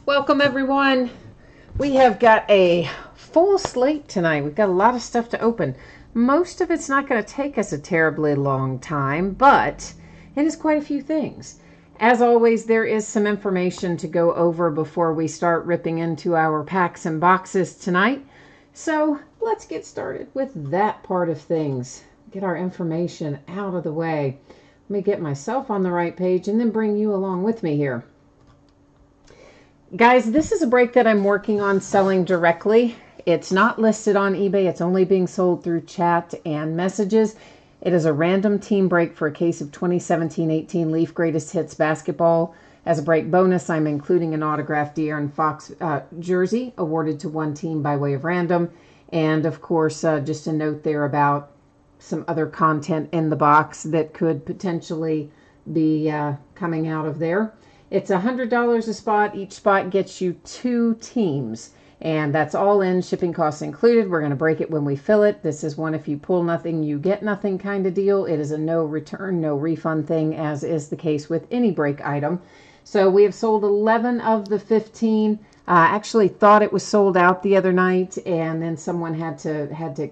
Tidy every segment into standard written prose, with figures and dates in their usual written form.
Welcome everyone. We have got a full slate tonight. We've got a lot of stuff to open. Most of it's not going to take us a terribly long time, but it is quite a few things. As always, there is some information to go over before we start ripping into our packs and boxes tonight. So let's get started with that part of things. Get our information out of the way. Let me get myself on the right page and then bring you along with me here. Guys, this is a break that I'm working on selling directly. It's not listed on eBay. It's only being sold through chat and messages. It is a random team break for a case of 2017-18 Leaf Greatest Hits basketball. As a break bonus, I'm including an autographed De'Aaron Fox jersey awarded to one team by way of random. And of course, just a note there about some other content in the box that could potentially be coming out of there. It's $100 a spot. Each spot gets you 2 teams, and that's all in, shipping costs included. We're going to break it when we fill it. This is one if you pull nothing, you get nothing kind of deal. It is a no return, no refund thing, as is the case with any break item. So we have sold 11 of the 15. Actually thought it was sold out the other night, and then someone had to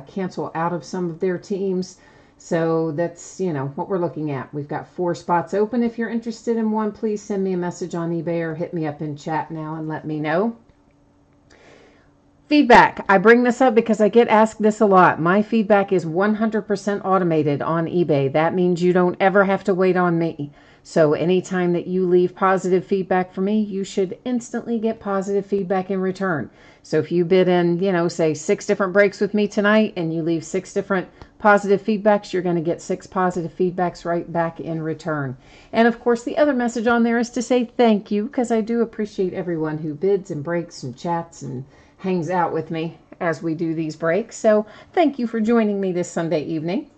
cancel out of some of their teams. So that's, what we're looking at. We've got 4 spots open. If you're interested in one, please send me a message on eBay or hit me up in chat now and let me know. Feedback. I bring this up because I get asked this a lot. My feedback is 100% automated on eBay. That means you don't ever have to wait on me. So anytime that you leave positive feedback for me, you should instantly get positive feedback in return. So if you bid in, say 6 different breaks with me tonight and you leave 6 different positive feedbacks, you're going to get 6 positive feedbacks right back in return. And of course, the other message on there is to say thank you, because I do appreciate everyone who bids and breaks and chats and hangs out with me as we do these breaks. So thank you for joining me this Sunday evening.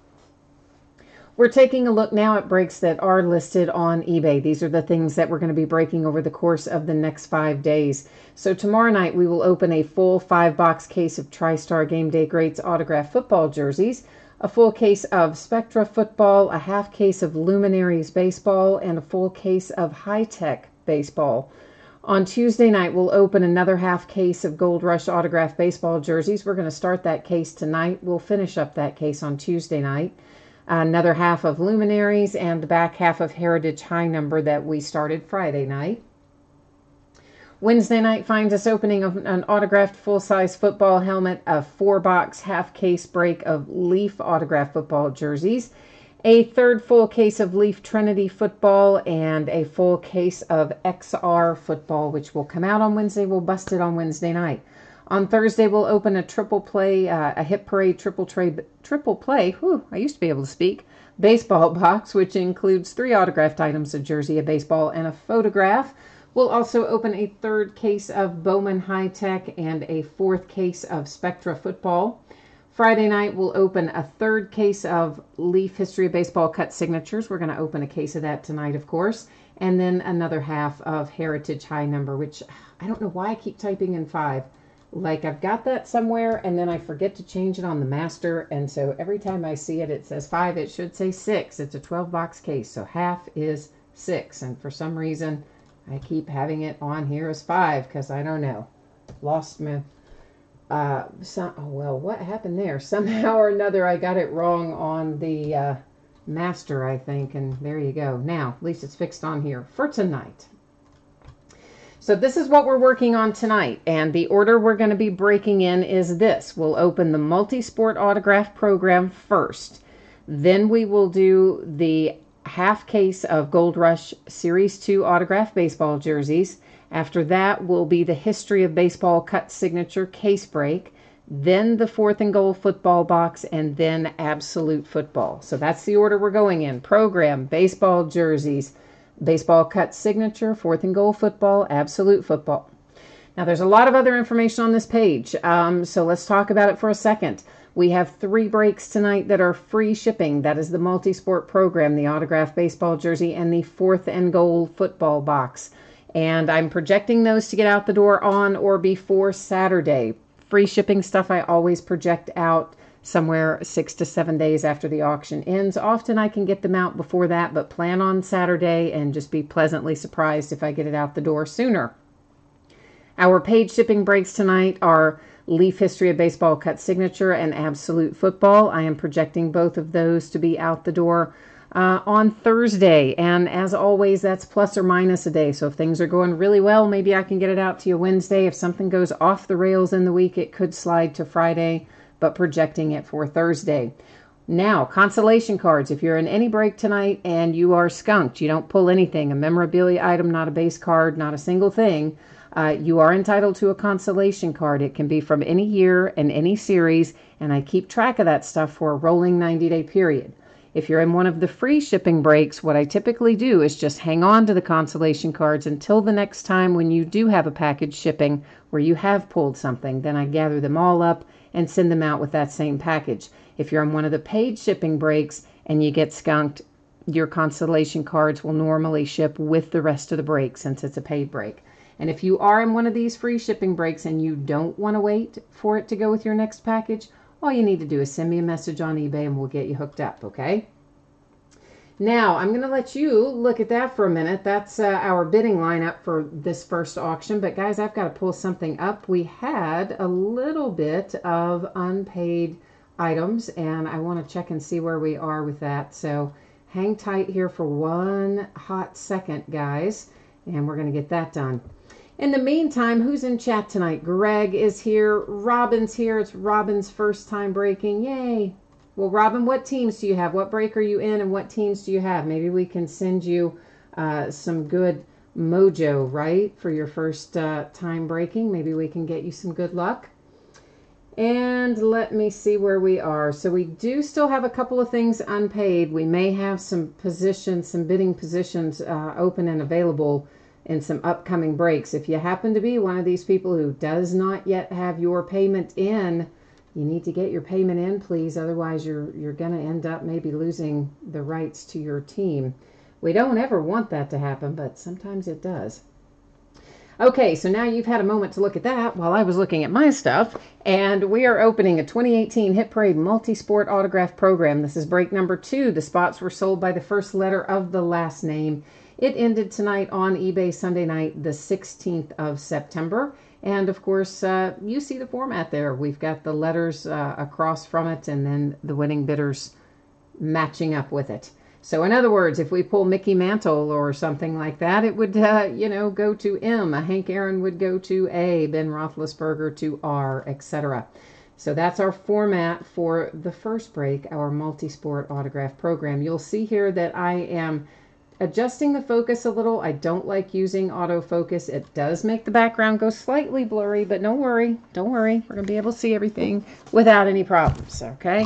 We're taking a look now at breaks that are listed on eBay. These are the things that we're going to be breaking over the course of the next 5 days. So tomorrow night we will open a full 5-box case of TriStar Game Day Greats autographed football jerseys, a full case of Spectra football, a half case of Luminaries baseball, and a full case of High Tech baseball. On Tuesday night, we'll open another half case of Gold Rush autographed baseball jerseys. We're going to start that case tonight. We'll finish up that case on Tuesday night. Another half of Luminaries and the back half of Heritage High Number that we started Friday night. Wednesday night finds us opening an autographed full-size football helmet, a 4-box half-case break of Leaf autographed football jerseys, a 3rd full case of Leaf Trinity football, and a full case of XR football, which will come out on Wednesday. We'll bust it on Wednesday night. On Thursday, we'll open a triple play, a Hit Parade triple play, I used to be able to speak, baseball box, which includes 3 autographed items, a jersey, a baseball, and a photograph. We'll also open a 3rd case of Bowman High Tech and a 4th case of Spectra football. Friday night, we'll open a 3rd case of Leaf History of Baseball cut signatures. We're going to open a case of that tonight, of course. And then another half of Heritage High Number, which I don't know why I keep typing in 5. Like I've got that somewhere and then I forget to change it on the master, and so every time I see it, it says 5. It should say 6. It's a 12-box case, so half is 6, and for some reason I keep having it on here as 5 because I don't know. Lost my what happened there? Somehow or another I got it wrong on the master, I think, and there you go. Now, at least it's fixed on here for tonight. So this is what we're working on tonight, and the order we're going to be breaking in is this. We'll open the multi-sport autograph program first. Then we will do the half case of Gold Rush Series 2 autographed baseball jerseys. After that will be the History of Baseball cut signature case break, then the 4th and Goal football box, and then Absolute Football. So that's the order we're going in. Program, baseball jerseys, baseball cut signature, 4th and Goal football, Absolute Football. Now there's a lot of other information on this page, so let's talk about it for a second. We have 3 breaks tonight that are free shipping. That is the multi-sport program, the autographed baseball jersey, and the 4th and Goal football box. And I'm projecting those to get out the door on or before Saturday. Free shipping stuff I always project out somewhere 6 to 7 days after the auction ends. Often I can get them out before that, but plan on Saturday and just be pleasantly surprised if I get it out the door sooner. Our paid shipping breaks tonight are Leaf History of Baseball Cut Signature and Absolute Football. I am projecting both of those to be out the door on Thursday. And as always, that's plus or minus a day. So if things are going really well, maybe I can get it out to you Wednesday. If something goes off the rails in the week, it could slide to Friday, but projecting it for Thursday. Now, consolation cards. If you're in any break tonight and you are skunked, you don't pull anything, a memorabilia item, not a base card, not a single thing, you are entitled to a consolation card. It can be from any year and any series, and I keep track of that stuff for a rolling 90-day period. If you're in one of the free shipping breaks, what I typically do is just hang on to the consolation cards until the next time when you do have a package shipping where you have pulled something. Then I gather them all up and send them out with that same package. If you're on one of the paid shipping breaks and you get skunked, your consolation cards will normally ship with the rest of the break since it's a paid break. And if you are in one of these free shipping breaks and you don't want to wait for it to go with your next package, all you need to do is send me a message on eBay and we'll get you hooked up, okay? Now, I'm going to let you look at that for a minute. That's our bidding lineup for this first auction. But guys, I've got to pull something up. We had a little bit of unpaid items, and I want to check and see where we are with that. So hang tight here for one hot second, guys, and we're going to get that done. In the meantime, who's in chat tonight? Greg is here. Robin's here. It's Robin's first time breaking. Yay. Well, Robin, what teams do you have? What break are you in and what teams do you have? Maybe we can send you some good mojo, right, for your first time breaking. Maybe we can get you some good luck. And let me see where we are. So we do still have a couple of things unpaid. We may have some positions, some bidding positions open and available in some upcoming breaks. If you happen to be one of these people who does not yet have your payment in, you need to get your payment in, please. Otherwise, you're going to end up maybe losing the rights to your team. We don't ever want that to happen, but sometimes it does. Okay, so now you've had a moment to look at that while I was looking at my stuff, and we are opening a 2018 Hit Parade Multi-Sport Autograph Program. This is break number 2. The spots were sold by the first letter of the last name. It ended tonight on eBay Sunday night, the 16th of September. And of course, you see the format there. We've got the letters across from it and then the winning bidders matching up with it. So in other words, if we pull Mickey Mantle or something like that, it would, go to M. Hank Aaron would go to A, Ben Roethlisberger to R, etc. So that's our format for the first break, our multi-sport autograph program. You'll see here that I am adjusting the focus a little. I don't like using autofocus. It does make the background go slightly blurry, but don't worry. Don't worry. We're going to be able to see everything without any problems, okay?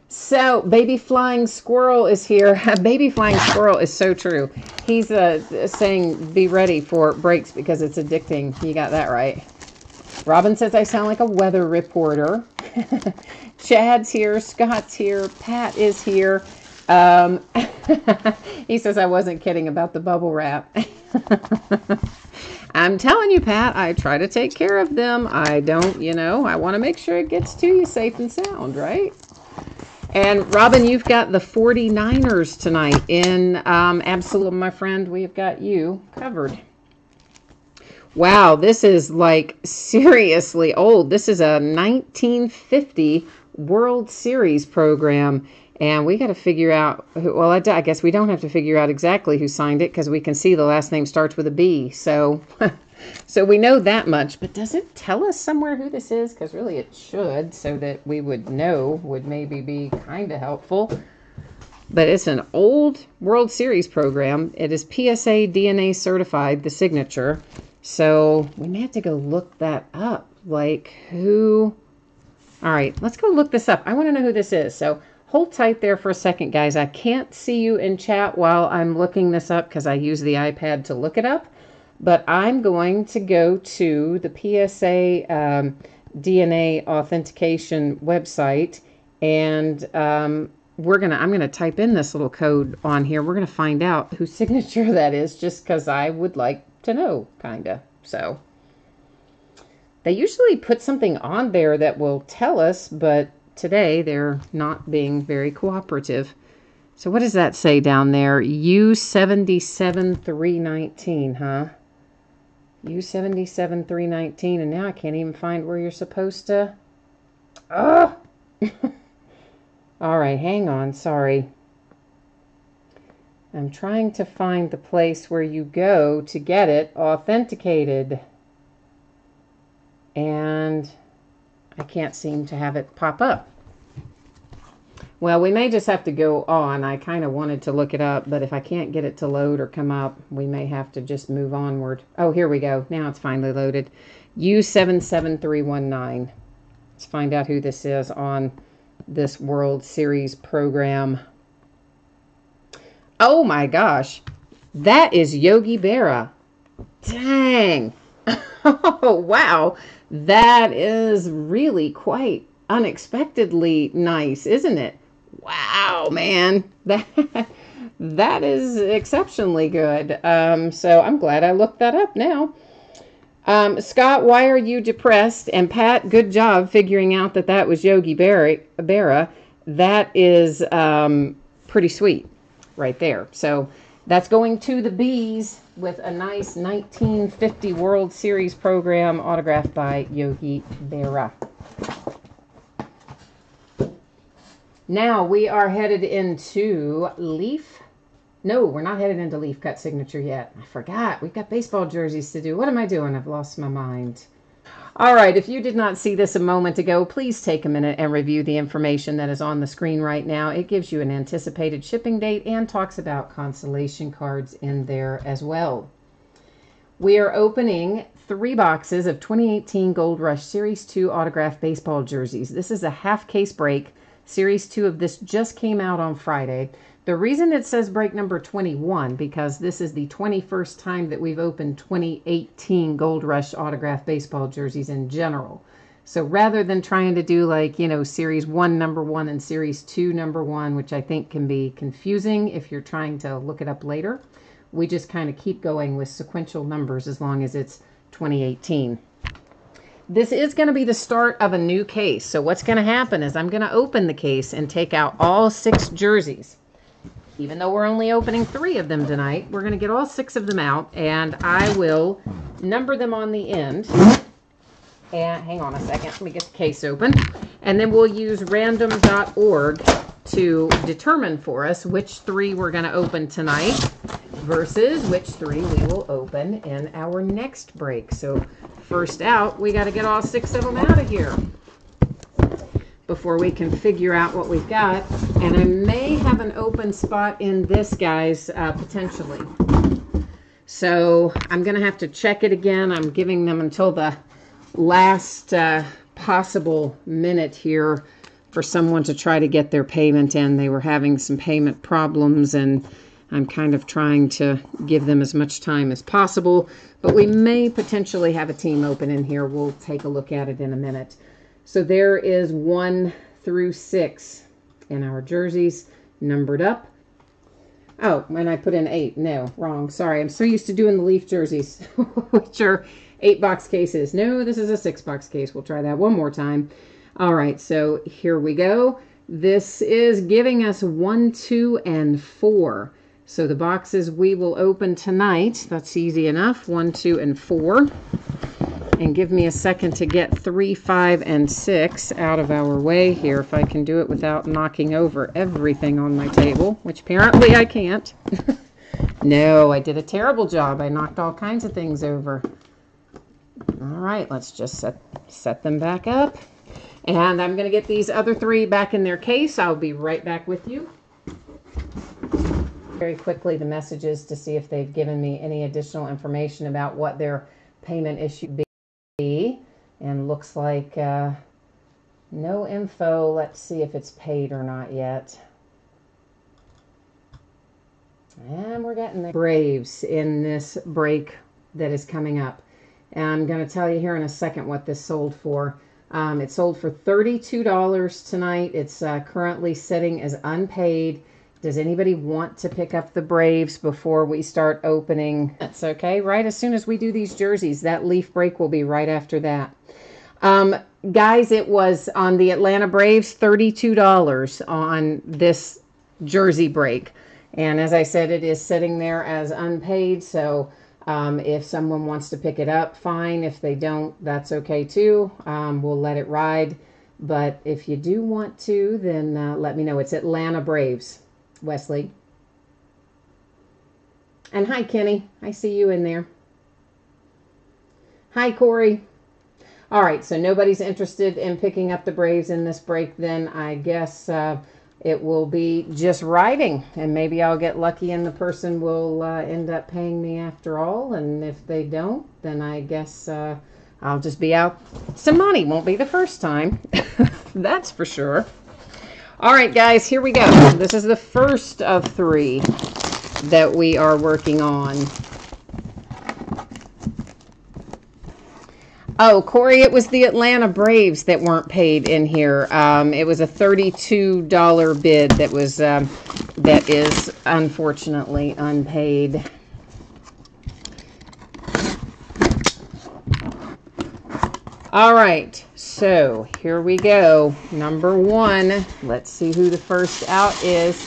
So, Baby Flying Squirrel is here. Baby Flying Squirrel is so true. He's saying be ready for breaks because it's addicting. You got that right. Robin says I sound like a weather reporter. Chad's here. Scott's here. Pat is here. He says I wasn't kidding about the bubble wrap. I'm telling you, Pat, I try to take care of them. I don't, I want to make sure it gets to you safe and sound, right? And Robin, you've got the 49ers tonight in Absolute, my friend. We've got you covered. Wow, this is like seriously old. This is a 1950 World Series program. And we got to figure out, well, I guess we don't have to figure out exactly who signed it because we can see the last name starts with a B. So, so we know that much. But does it tell us somewhere who this is? Because really it should, so that we would know, would maybe be kind of helpful. But it's an old World Series program. It is PSA DNA certified, the signature. So we may have to go look that up. Like who? All right, let's go look this up. I want to know who this is. So hold tight there for a second, guys. I can't see you in chat while I'm looking this up because I use the iPad to look it up. But I'm going to go to the PSA DNA authentication website, and I'm gonna type in this little code on here. We're gonna find out whose signature that is, just because I would like to know, kinda. So they usually put something on there that will tell us, but today they're not being very cooperative. So what does that say down there? U77319, huh? U77 319, and now I can't even find where you're supposed to. Oh! All right, hang on, sorry. I'm trying to find the place where you go to get it authenticated. And I can't seem to have it pop up. Well, we may just have to go on. I kind of wanted to look it up, but if I can't get it to load or come up, we may have to just move onward. Oh, here we go. Now it's finally loaded. U77319. Let's find out who this is on this World Series program. Oh my gosh. That is Yogi Berra. Dang. Oh, wow. That is really quite unexpectedly nice, isn't it? Wow, man. That is exceptionally good. So I'm glad I looked that up now. Scott, why are you depressed? And Pat, good job figuring out that that was Yogi Berra. That is pretty sweet right there. So that's going to the Bees with a nice 1950 World Series program autographed by Yogi Berra. Now we are headed into Leaf. No, we're not headed into Leaf Cut Signature yet. I forgot. We've got baseball jerseys to do. What am I doing? I've lost my mind. All right, if you did not see this a moment ago, please take a minute and review the information that is on the screen right now. It gives you an anticipated shipping date and talks about consolation cards in there as well. We are opening 3 boxes of 2018 Gold Rush Series 2 autographed baseball jerseys. This is a half case break. Series 2 of this just came out on Friday. The reason it says break number 21, because this is the 21st time that we've opened 2018 Gold Rush autographed baseball jerseys in general. So rather than trying to do like, Series 1 number 1 and Series 2 number 1, which I think can be confusing if you're trying to look it up later, we just kind of keep going with sequential numbers as long as it's 2018. This is going to be the start of a new case. So what's going to happen is I'm going to open the case and take out all 6 jerseys. Even though we're only opening 3 of them tonight, we're going to get all 6 of them out, and I will number them on the end. And hang on a second, let me get the case open. And then we'll use random.org to determine for us which 3 we're going to open tonight versus which 3 we will open in our next break. So first out, we got to get all 6 of them out of here before we can figure out what we've got. And I may have an open spot in this, guys, potentially. So I'm going to have to check it again. I'm giving them until the last possible minute here for someone to try to get their payment in. They were having some payment problems, and I'm kind of trying to give them as much time as possible. But we may potentially have a team open in here. We'll take a look at it in a minute. So there is 1 through 6 in our jerseys, numbered up. Oh, and I put in 8. No, wrong. Sorry, I'm so used to doing the Leaf jerseys, which are 8-box cases. No, this is a 6-box case. We'll try that one more time. All right, so here we go. This is giving us 1, 2, and 4. So the boxes we will open tonight, that's easy enough, 1, 2, and 4. And give me a second to get 3, 5, and 6 out of our way here, if I can do it without knocking over everything on my table, which apparently I can't. No, I did a terrible job. I knocked all kinds of things over. All right, let's just set them back up. And I'm going to get these other 3 back in their case. I'll be right back with you. Very quickly, the messages to see if they've given me any additional information about what their payment issue be. And looks like no info. Let's see if it's paid or not yet. And we're getting the Braves in this break that is coming up. And I'm going to tell you here in a second what this sold for. It sold for $32 tonight. It's currently sitting as unpaid. Does anybody want to pick up the Braves before we start opening? That's okay. Right as soon as we do these jerseys, that Leaf break will be right after that. Guys, it was on the Atlanta Braves, $32 on this jersey break. And as I said, it is sitting there as unpaid. So If someone wants to pick it up, fine. If they don't, that's okay too. We'll let it ride. But if you do want to, then let me know. It's Atlanta Braves, Wesley. And hi, Kenny. I see you in there. Hi, Corey. All right, so nobody's interested in picking up the Braves in this break, then I guess it will be just riding, and maybe I'll get lucky and the person will end up paying me after all, and if they don't, then I guess I'll just be out some money. Won't be the first time, that's for sure. All right, guys, here we go. This is the first of 3 that we are working on. Oh, Corey, it was the Atlanta Braves that weren't paid in here. It was a $32 bid that is unfortunately unpaid. All right, so here we go. Number 1. Let's see who the first out is.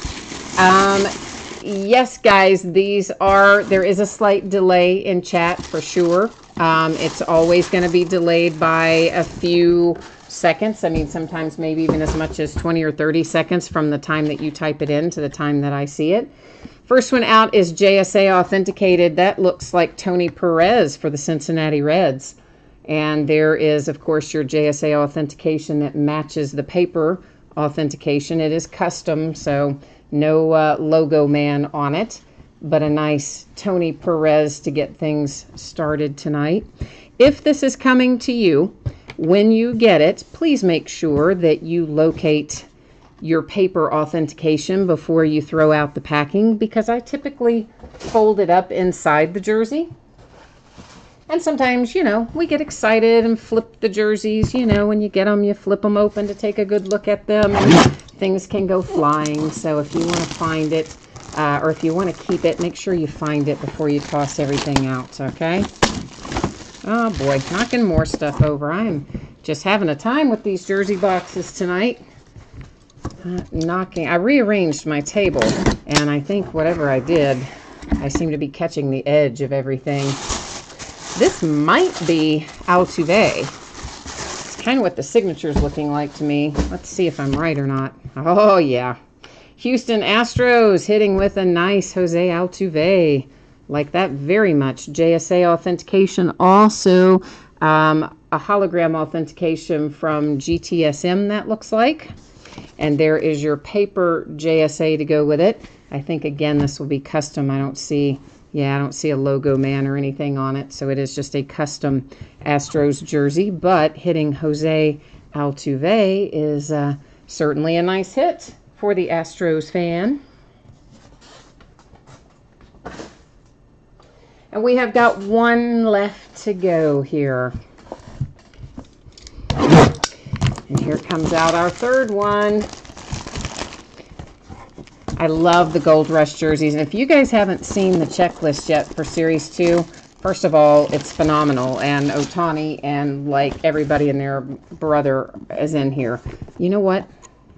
Yes, guys, there is a slight delay in chat for sure. It's always going to be delayed by a few seconds. I mean, sometimes maybe even as much as 20 or 30 seconds from the time that you type it in to the time that I see it. First one out is JSA Authenticated. That looks like Tony Perez for the Cincinnati Reds. And there is, of course, your JSA authentication that matches the paper authentication. It is custom, so no logo man on it, but a nice Tony Perez to get things started tonight. If this is coming to you, when you get it, please make sure that you locate your paper authentication before you throw out the packing, because I typically fold it up inside the jersey. And sometimes, you know, we get excited and flip the jerseys. You know, when you get them, you flip them open to take a good look at them. And things can go flying. So if you want to find it, or if you want to keep it, make sure you find it before you toss everything out, okay? Oh, boy, knocking more stuff over. I'm just having a time with these jersey boxes tonight. I rearranged my table, and I think whatever I did, I seem to be catching the edge of everything. This might be Altuve. It's kind of what the signature is looking like to me. Let's see if I'm right or not. Oh, yeah. Huston Astros hitting with a nice Jose Altuve. Like that very much. JSA authentication. Also, a hologram authentication from GTSM, that looks like. And there is your paper JSA to go with it. I think, again, this will be custom. I don't see a logo man or anything on it. So it is just a custom Astros jersey. But hitting Jose Altuve is certainly a nice hit for the Astros fan. And we have got 1 left to go here. And here comes out our 3rd one. I love the Gold Rush jerseys. And if you guys haven't seen the checklist yet for Series 2, first of all, it's phenomenal. And Otani and like everybody and their brother is in here. You know what?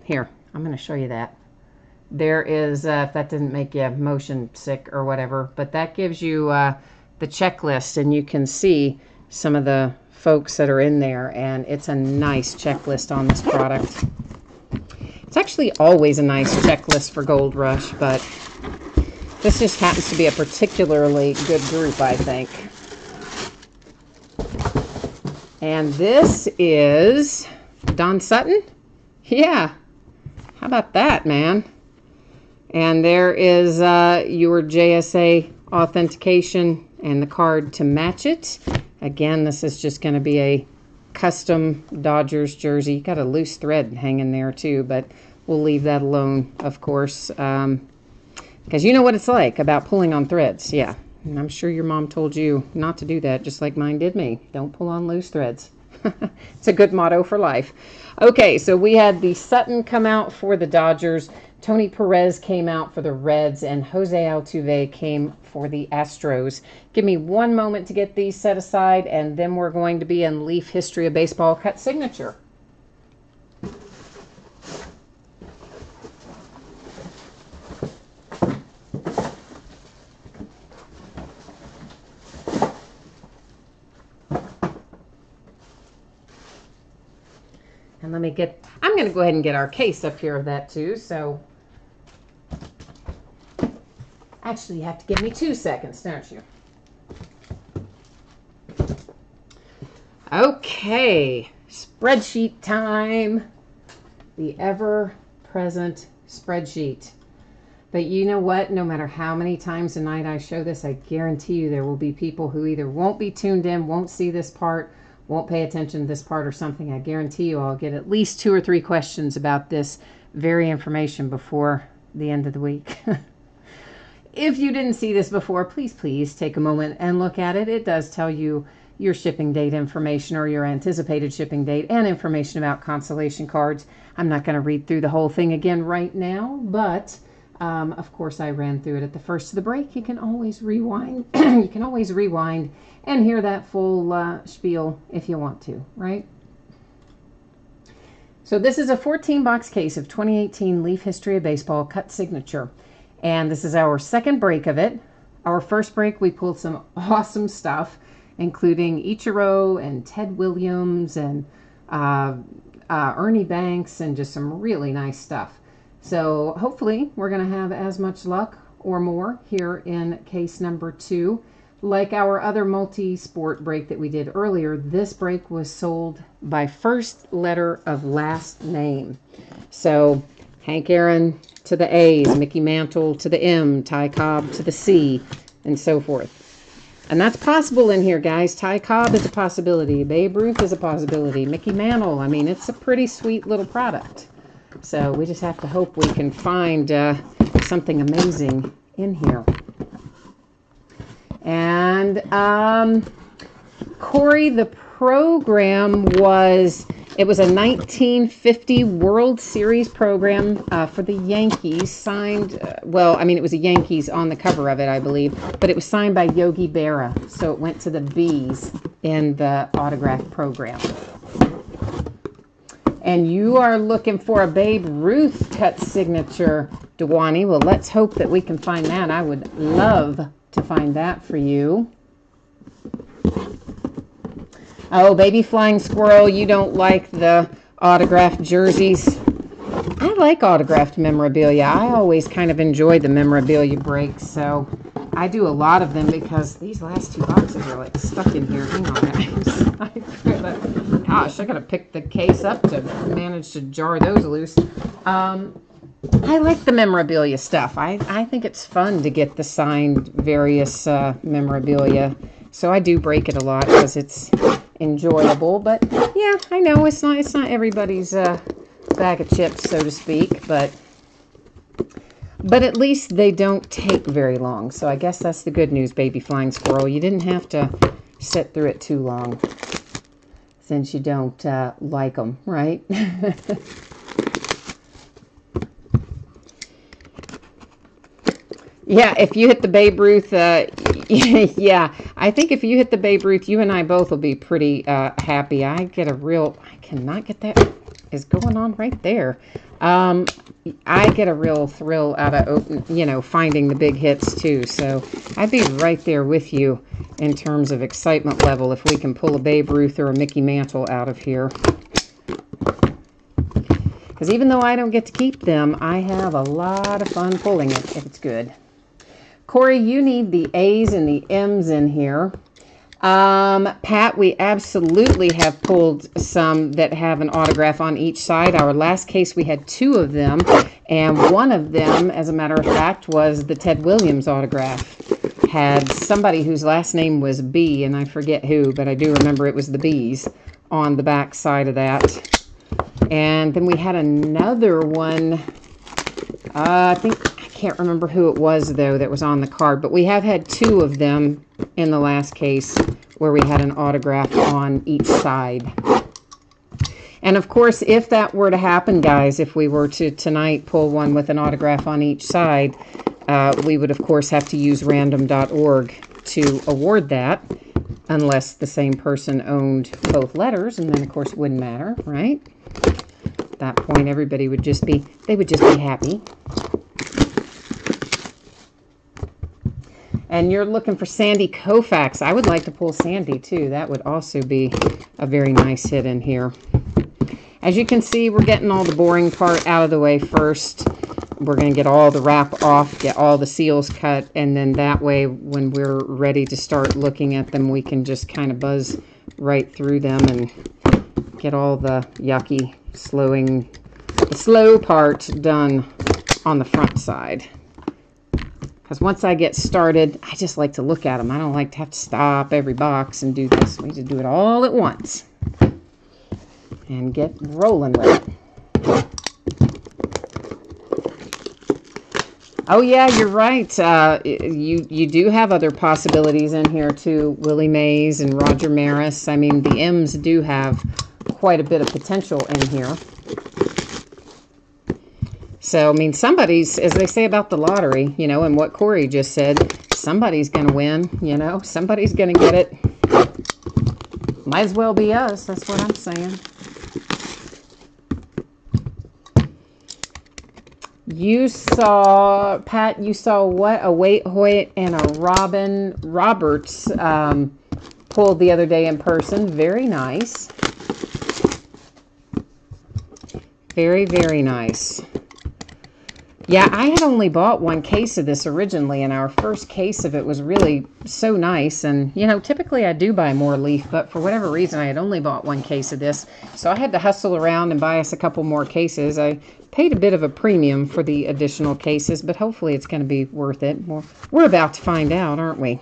Here, I'm going to show you that. There is, if that didn't make you motion sick or whatever, but that gives you the checklist, and you can see some of the folks that are in there, and it's a nice checklist on this product. It's actually always a nice checklist for Gold Rush, but this just happens to be a particularly good group, I think. And this is Don Sutton? Yeah. How about that, man? And there is your JSA authentication and the card to match it. Again, this is just going to be a custom Dodgers jersey. You got a loose thread hanging there too, but we'll leave that alone, of course, because you know what it's like about pulling on threads. Yeah, and I'm sure your mom told you not to do that, just like mine did me. Don't pull on loose threads. It's a good motto for life. Okay, so we had the Sutton come out for the Dodgers, Tony Perez came out for the Reds, and Jose Altuve came for the Astros. Give me 1 moment to get these set aside, and then we're going to be in Leaf History of Baseball Cut Signature. And I'm going to go ahead and get our case up here of that too. So actually you have to give me 2 seconds, don't you? Okay, spreadsheet time. The ever-present spreadsheet. But you know what? No matter how many times a night I show this, I guarantee you there will be people who either won't be tuned in, won't see this part, won't pay attention to this part or something. I guarantee you I'll get at least 2 or 3 questions about this very information before the end of the week. If you didn't see this before, please take a moment and look at it. It does tell you your shipping date information or your anticipated shipping date and information about consolation cards. I'm not going to read through the whole thing again right now, but of course I ran through it at the first of the break. You can always rewind. You can always rewind and hear that full spiel if you want to, right? So this is a 14-box case of 2018 Leaf History of Baseball cut signature. And this is our second break of it. Our first break, we pulled some awesome stuff, including Ichiro and Ted Williams and Ernie Banks and just some really nice stuff. So hopefully we're going to have as much luck or more here in case number 2. Like our other multi-sport break that we did earlier, this break was sold by first letter of last name. So Hank Aaron to the A's, Mickey Mantle to the M, Ty Cobb to the C, and so forth. And that's possible in here, guys. Ty Cobb is a possibility. Babe Ruth is a possibility. Mickey Mantle, I mean, it's a pretty sweet little product. So we just have to hope we can find something amazing in here. And Corey, the program was, it was a 1950 World Series program for the Yankees, signed, well, I mean, it was a Yankees on the cover of it, I believe, but it was signed by Yogi Berra, so it went to the B's in the autograph program. And you are looking for a Babe Ruth cut signature, Dewani. Well, let's hope that we can find that. I would love to find that for you. Oh, baby flying squirrel, you don't like the autographed jerseys. I like autographed memorabilia. I always kind of enjoy the memorabilia breaks, so I do a lot of them because these last 2 boxes are like stuck in here. Hang on, gosh, I gotta pick the case up to manage to jar those loose. I like the memorabilia stuff. I think it's fun to get the signed various memorabilia, so I do break it a lot because it's enjoyable. But yeah, I know it's not everybody's bag of chips, so to speak, but at least they don't take very long. So I guess that's the good news, baby flying squirrel. You didn't have to sit through it too long since you don't like them, right? Yeah, if you hit the Babe Ruth, yeah, I think if you hit the Babe Ruth, you and I both will be pretty happy. I cannot get that, is going on right there. I get a real thrill out of, finding the big hits too. So I'd be right there with you in terms of excitement level if we can pull a Babe Ruth or a Mickey Mantle out of here. Because even though I don't get to keep them, I have a lot of fun pulling it if it's good. Corey, you need the A's and the M's in here. Pat, we absolutely have pulled some that have an autograph on each side. Our last case, we had 2 of them, and one of them, as a matter of fact, was the Ted Williams autograph. Had somebody whose last name was B, and I forget who, but I do remember it was the B's on the back side of that. And then we had another one, I can't remember who it was, though, that was on the card, but we have had 2 of them in the last case where we had an autograph on each side. And of course, if that were to happen, guys, if we were to tonight pull one with an autograph on each side, we would of course have to use random.org to award that, unless the same person owned both letters, and then of course it wouldn't matter, right? At that point, everybody would just be, they would just be happy. And you're looking for Sandy Koufax. I would like to pull Sandy, too. That would also be a very nice hit in here. As you can see, we're getting all the boring part out of the way first. We're going to get all the wrap off, get all the seals cut, and then that way when we're ready to start looking at them, we can just kind of buzz right through them and get all the yucky, the slow part done on the front side. Because once I get started, I just like to look at them. I don't like to have to stop every box and do this. We just do it all at once and get rolling with it. Oh yeah, you're right. You do have other possibilities in here too. Willie Mays and Roger Maris. I mean, the M's do have quite a bit of potential in here. So, I mean, somebody's, as they say about the lottery, you know, and what Corey just said, somebody's going to win, you know. Somebody's going to get it. Might as well be us. That's what I'm saying. You saw, Pat, you saw what? A Wade Hoyt and a Robin Roberts pulled the other day in person. Very nice. Very, very nice. Yeah, I had only bought one case of this originally, and our first case of it was really so nice. And, you know, typically I do buy more leaf, but for whatever reason, I had only bought one case of this. So I had to hustle around and buy us a couple more cases. I paid a bit of a premium for the additional cases, but hopefully it's going to be worth it. We're about to find out, aren't we?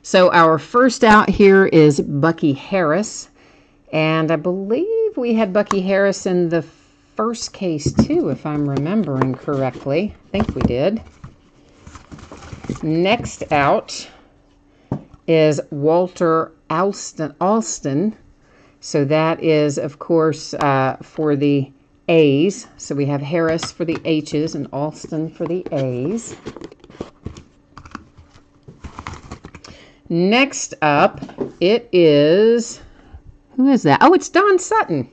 So our first out here is Bucky Harris. And I believe we had Bucky Harris in the first case too, if I'm remembering correctly. I think we did. Next out is Walter Alston. So that is, of course, for the A's. So we have Harris for the H's and Alston for the A's. Next up, it is... Who is that? Oh, it's Don Sutton.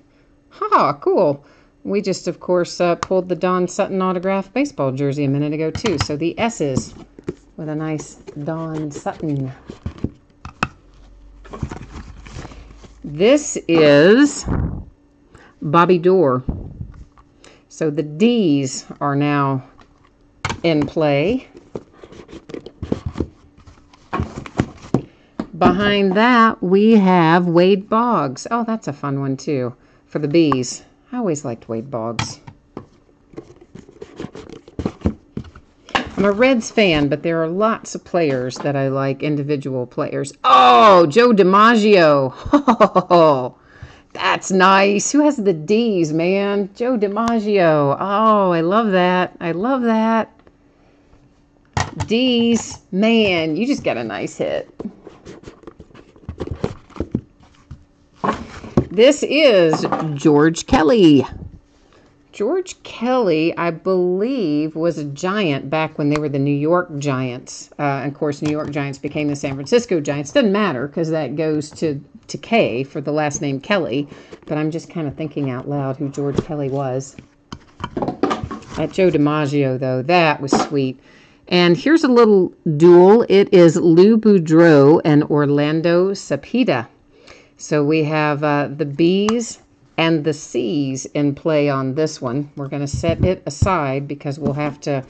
Ha, cool. We just, of course, pulled the Don Sutton autographed baseball jersey a minute ago, too. So the S's with a nice Don Sutton. This is Bobby Doerr. So the D's are now in play. Behind that, we have Wade Boggs. Oh, that's a fun one, too, for the B's. I always liked Wade Boggs. I'm a Reds fan, but there are lots of players that I like, individual players. Oh, Joe DiMaggio. Oh, that's nice. Who has the D's, man? Joe DiMaggio. Oh, I love that. I love that. D's, man, you just got a nice hit. This is George Kelly. George Kelly, I believe, was a Giant back when they were the New York Giants. And of course, New York Giants became the San Francisco Giants. Doesn't matter because that goes to K for the last name Kelly. But I'm just kind of thinking out loud who George Kelly was. That Joe DiMaggio, though, that was sweet. And here's a little duel. It is Lou Boudreau and Orlando Cepeda. So we have the B's and the C's in play on this one. We're going to set it aside because we'll have to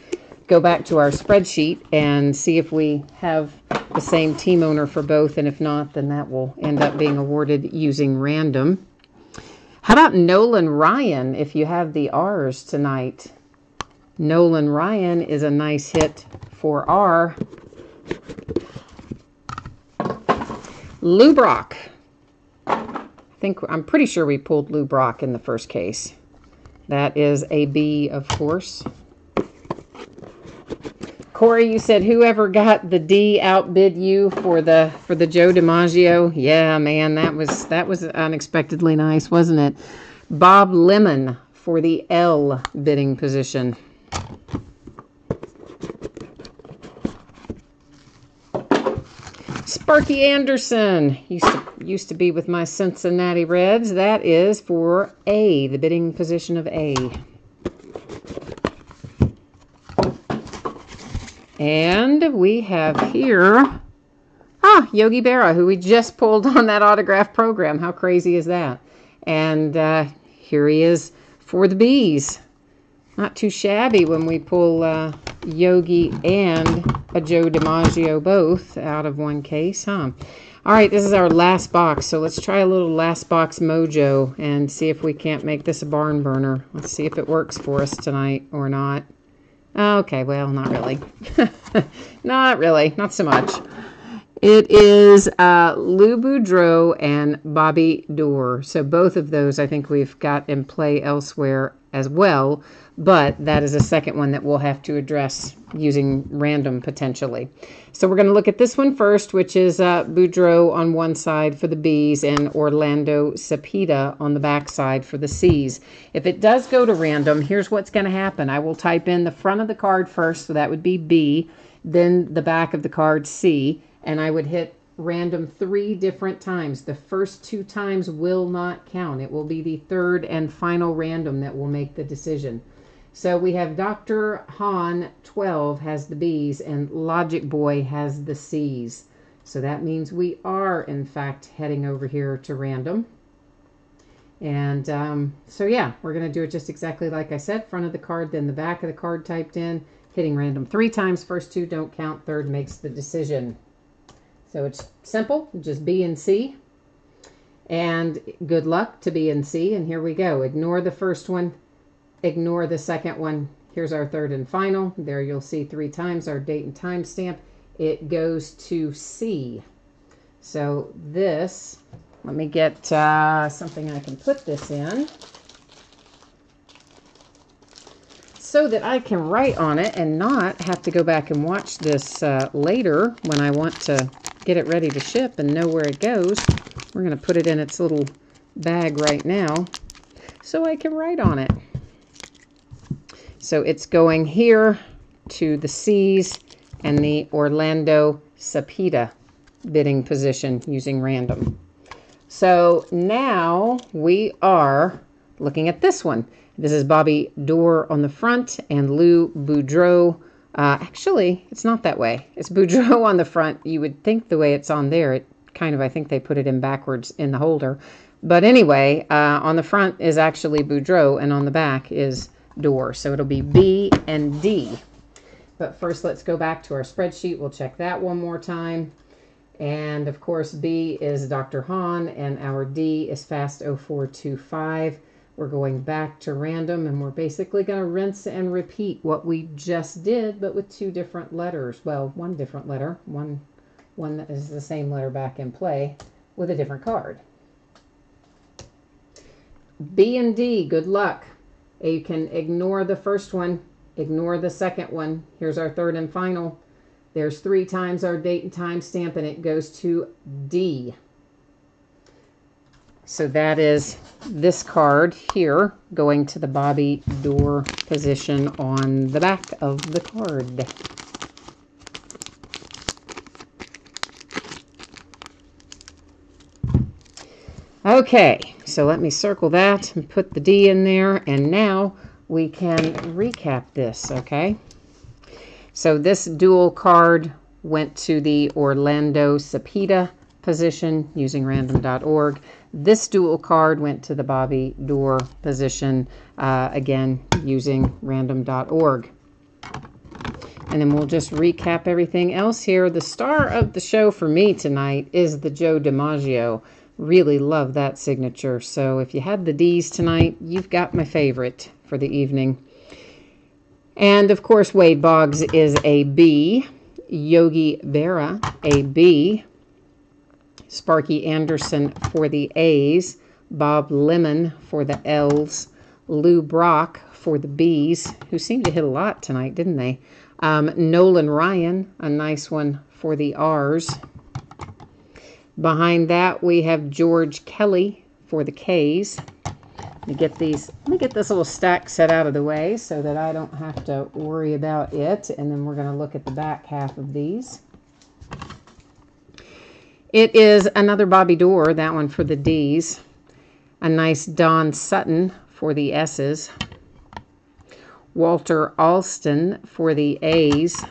go back to our spreadsheet and see if we have the same team owner for both. And if not, then that will end up being awarded using random. How about Nolan Ryan if you have the R's tonight? Nolan Ryan is a nice hit for R. Lou Brock. I'm pretty sure we pulled Lou Brock in the first case. That is a B, of course. Corey, you said whoever got the D outbid you for the Joe DiMaggio. Yeah, man, that was unexpectedly nice, wasn't it? Bob Lemon for the L bidding position. Sparky Anderson used to be with my Cincinnati Reds. That is for A, the bidding position of A. And we have here, Yogi Berra, who we just pulled on that autograph program. How crazy is that? And here he is for the B's. Not too shabby when we pull Yogi and a Joe DiMaggio both out of one case, huh? All right, this is our last box, so let's try a little last box mojo and see if we can't make this a barn burner. Let's see if it works for us tonight or not. Okay, well, not really. Not really, not so much. It is Lou Boudreau and Bobby Doerr. So both of those I think we've got in play elsewhere as well, but that is a second one that we'll have to address using random potentially. So we're going to look at this one first, which is Boudreau on one side for the B's and Orlando Cepeda on the back side for the C's. If it does go to random, here's what's going to happen. I will type in the front of the card first, so that would be B, then the back of the card C, and I would hit random 3 different times. The first 2 times will not count. It will be the third and final random that will make the decision. So we have Dr. Han 12 has the B's and Logic Boy has the C's. So that means we are in fact heading over here to random. And so yeah, we're going to do it just exactly like I said. Front of the card, then the back of the card typed in, hitting random 3 times. First 2 don't count. Third makes the decision. So it's simple, just B and C. And good luck to B and C. And here we go. Ignore the first one. Ignore the second one. Here's our third and final. There you'll see 3 times our date and time stamp. It goes to C. So this, let me get something I can put this in so that I can write on it and not have to go back and watch this later when I want to get it ready to ship and know where it goes. We're going to put it in its little bag right now so I can write on it. So it's going here to the C's and the Orlando Cepeda bidding position using random. So now we are looking at this one. This is Bobby Doerr on the front and Lou Boudreau. Actually, it's not that way. It's Boudreau on the front. You would think the way it's on there, it kind of, I think they put it in backwards in the holder. But anyway, on the front is actually Boudreau and on the back is Doerr. So it'll be B and D. But first, let's go back to our spreadsheet. We'll check that one more time. And of course, B is Dr. Han and our D is Fast 0425. We're going back to random and we're basically going to rinse and repeat what we just did, but with 2 different letters. Well, 1 different letter, one that is the same letter back in play with a different card. B and D, good luck. You can ignore the first one, ignore the second one. Here's our third and final. There's 3 times our date and time stamp and it goes to D. So that is this card here going to the Bobby Doerr position on the back of the card. Okay, so let me circle that and put the D in there, and now we can recap this, okay? So this dual card went to the Orlando Cepeda position using random.org. This dual card went to the Bobby Doerr position, again, using random.org. And then we'll just recap everything else here. The star of the show for me tonight is the Joe DiMaggio. Really love that signature. So if you had the D's tonight, you've got my favorite for the evening. And of course, Wade Boggs is a B. Yogi Berra, a B. Sparky Anderson for the A's. Bob Lemon for the L's. Lou Brock for the B's, who seemed to hit a lot tonight, didn't they? Nolan Ryan, a nice one for the R's. Behind that, we have George Kelly for the K's. Let me get this little stack set out of the way so that I don't have to worry about it. And then we're going to look at the back half of these. It is another Bobby Doerr, that one for the D's. A nice Don Sutton for the S's. Walter Alston for the A's.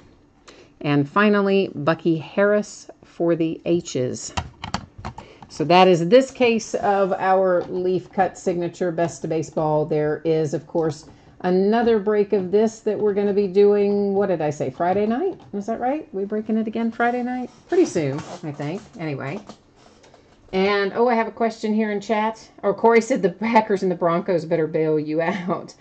And finally, Bucky Harris for the H's. So that is this case of our Leaf Cut Signature Best of Baseball. There is, of course, another break of this that we're going to be doing, what did I say, Friday night? Is that right? We breaking it again Friday night? Pretty soon, I think. Anyway. And, oh, I have a question here in chat. Oh, Corey said the Packers and the Broncos better bail you out.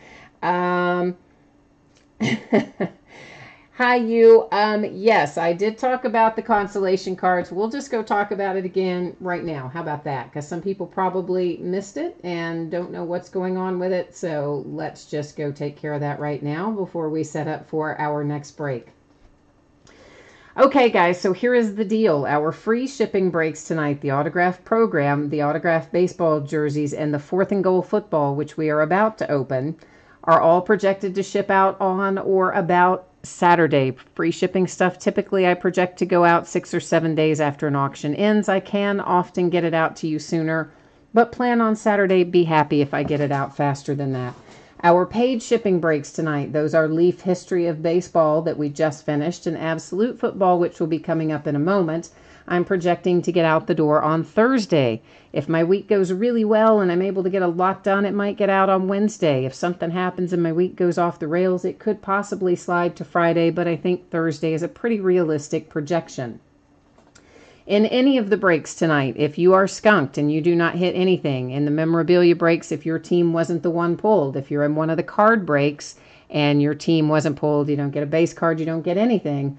Hi, you. Yes, I did talk about the consolation cards. We'll just go talk about it again right now. How about that? Because some people probably missed it and don't know what's going on with it. So let's just go take care of that right now before we set up for our next break. Okay, guys, so here is the deal. Our free shipping breaks tonight, the autograph program, the autograph baseball jerseys, and the 4th and Goal football, which we are about to open, are all projected to ship out on or about Saturday. Free shipping stuff, typically I project to go out 6 or 7 days after an auction ends. I can often get it out to you sooner, but plan on Saturday. Be happy if I get it out faster than that. Our paid shipping breaks tonight, those are Leaf History of Baseball that we just finished, and Absolute Football, which will be coming up in a moment. I'm projecting to get out the door on Thursday. If my week goes really well and I'm able to get a lot done, it might get out on Wednesday. If something happens and my week goes off the rails, it could possibly slide to Friday, but I think Thursday is a pretty realistic projection. In any of the breaks tonight, if you are skunked and you do not hit anything, in the memorabilia breaks, if your team wasn't the one pulled, if you're in one of the card breaks and your team wasn't pulled, you don't get a base card, you don't get anything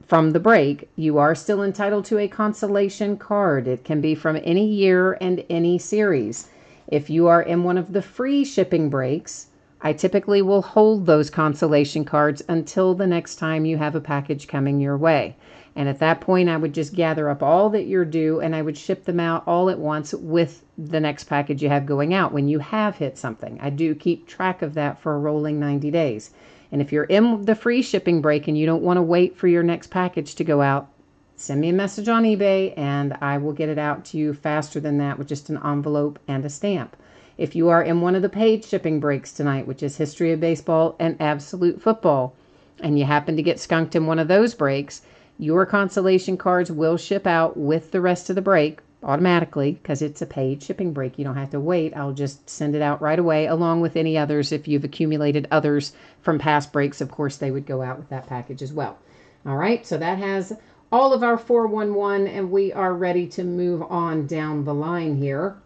from the break, you are still entitled to a consolation card. It can be from any year and any series. If you are in one of the free shipping breaks, I typically will hold those consolation cards until the next time you have a package coming your way. And at that point, I would just gather up all that you're due and I would ship them out all at once with the next package you have going out when you have hit something. I do keep track of that for a rolling 90 days. And if you're in the free shipping break and you don't want to wait for your next package to go out, send me a message on eBay and I will get it out to you faster than that with just an envelope and a stamp. If you are in one of the paid shipping breaks tonight, which is History of Baseball and Absolute Football, and you happen to get skunked in one of those breaks, your consolation cards will ship out with the rest of the break automatically because it's a paid shipping break. You don't have to wait. I'll just send it out right away along with any others. If you've accumulated others from past breaks, of course, they would go out with that package as well. All right, so that has all of our 411 and we are ready to move on down the line here.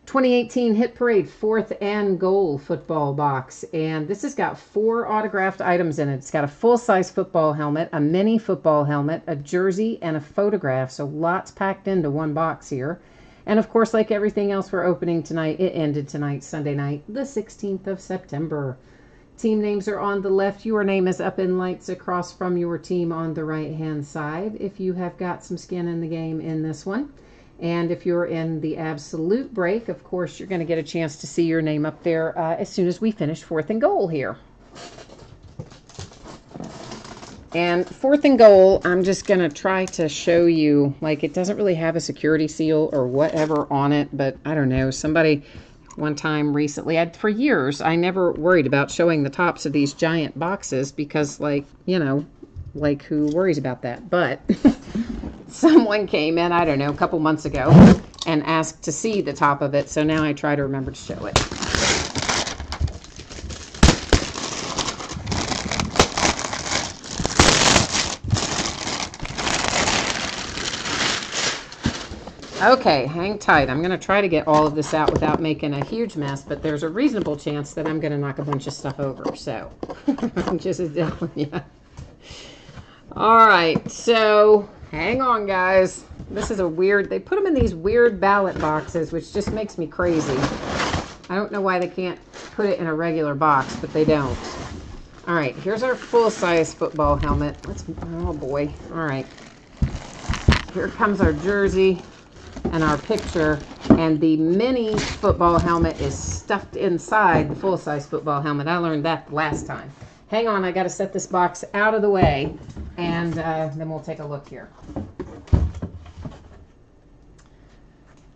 2018 Hit Parade 4th and Goal football box, and this has got 4 autographed items in it. It's got a full-size football helmet, a mini football helmet, a jersey, and a photograph, so lots packed into one box here. And of course, like everything else we're opening tonight, it ended tonight, Sunday night, the 16th of September. Team names are on the left. Your name is up in lights across from your team on the right-hand side if you have got some skin in the game in this one. And if you're in the absolute break, of course, you're going to get a chance to see your name up there as soon as we finish 4th and Goal here. And 4th and Goal, I'm just going to try to show you, like, it doesn't really have a security seal or whatever on it, but I don't know, somebody one time recently, for years, I never worried about showing the tops of these giant boxes because, like, you know, like, who worries about that? But someone came in, I don't know, a couple months ago and asked to see the top of it, so now I try to remember to show it. Okay, hang tight. I'm going to try to get all of this out without making a huge mess, but there's a reasonable chance that I'm going to knock a bunch of stuff over, so I'm just telling you. All right, so hang on, guys. This is a weird, they put them in these weird ballot boxes, which just makes me crazy. I don't know why they can't put it in a regular box, but they don't. All right, here's our full-size football helmet. Oh, boy. All right. Here comes our jersey and our picture, and the mini football helmet is stuffed inside the full-size football helmet. I learned that last time. Hang on, I got to set this box out of the way, and then we'll take a look here.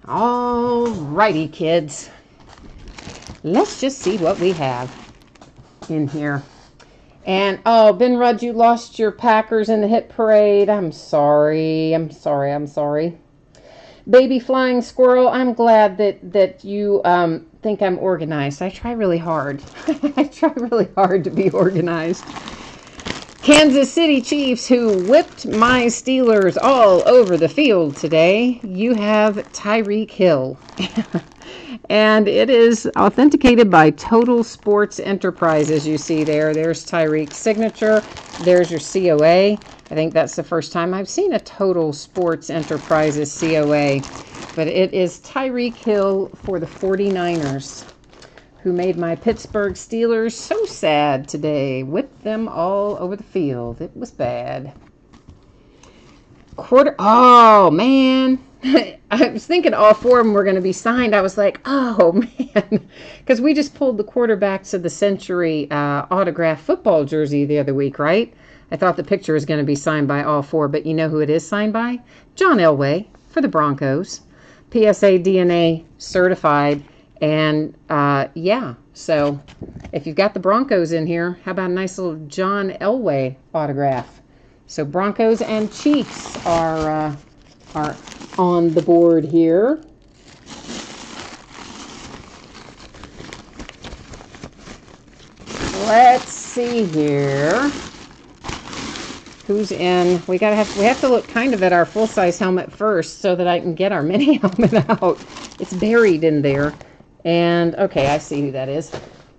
All righty, kids. Let's just see what we have in here. And, oh, Ben Rudd, you lost your Packers in the hit parade. I'm sorry. Baby flying squirrel, I'm glad that you think I'm organized. I try really hard. I try really hard to be organized. Kansas City Chiefs, who whipped my Steelers all over the field today. You have Tyreek Hill. And it is authenticated by Total Sports Enterprises. You see there. There's Tyreek's signature. There's your COA. I think that's the first time I've seen a Total Sports Enterprises COA. But it is Tyreek Hill for the 49ers, who made my Pittsburgh Steelers so sad today. Whipped them all over the field. It was bad. Oh, man. I was thinking all four of them were going to be signed. I was like, oh, man. Because we just pulled the quarterbacks of the century autographed football jersey the other week, right? I thought the picture was going to be signed by all four, but you know who it is signed by? John Elway for the Broncos. PSA DNA certified. And, yeah, so if you've got the Broncos in here, how about a nice little John Elway autograph? So Broncos and Chiefs are on the board here. Let's see here. Who's in? We have to look kind of at our full-size helmet first so that I can get our mini helmet out. It's buried in there. And, okay, I see who that is.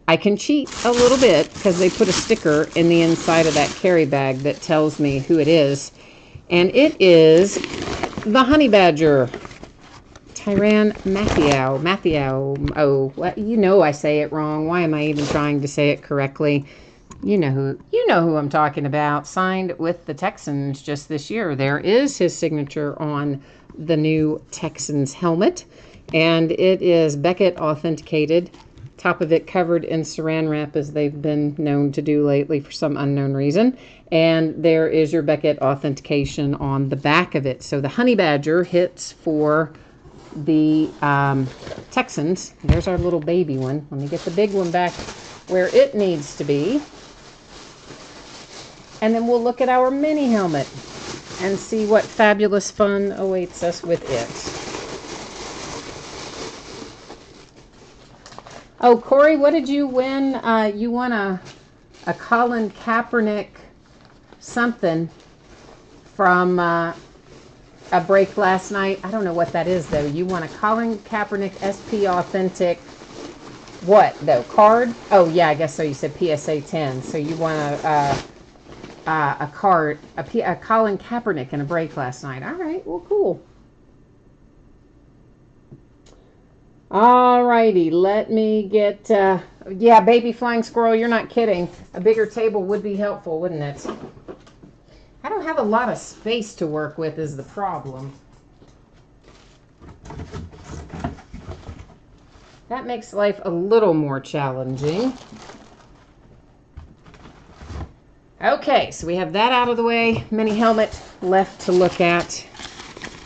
I can cheat a little bit because they put a sticker in the inside of that carry bag that tells me who it is. And it is the Honey Badger, Tyrann Mathieu. Oh, well, you know I say it wrong. Why am I even trying to say it correctly? You know who I'm talking about. Signed with the Texans just this year. There is his signature on the new Texans helmet. And it is Beckett authenticated. Top of it covered in saran wrap, as they've been known to do lately for some unknown reason. And there is your Beckett authentication on the back of it. So the Honey Badger hits for the Texans. There's our little baby one. Let me get the big one back where it needs to be. And then we'll look at our mini helmet and see what fabulous fun awaits us with it. Oh, Corey, what did you win? You won a Colin Kaepernick something from a break last night. I don't know what that is, though. You won a Colin Kaepernick SP Authentic, what, though? Card? Oh, yeah, I guess so. You said PSA 10. So you won a card, a Colin Kaepernick in a break last night. All right, well, cool. All righty, let me get, yeah, baby flying squirrel, you're not kidding. A bigger table would be helpful, wouldn't it? I don't have a lot of space to work with is the problem. That makes life a little more challenging. Okay, so we have that out of the way. Mini helmet left to look at.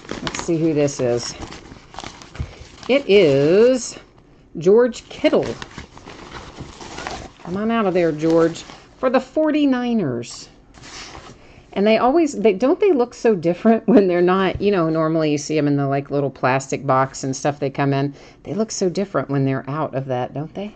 Let's see who this is. It is George Kittle. Come on out of there, George. For the 49ers. And they look so different when they're not, normally you see them in the like little plastic box and stuff they come in. They look so different when they're out of that, don't they?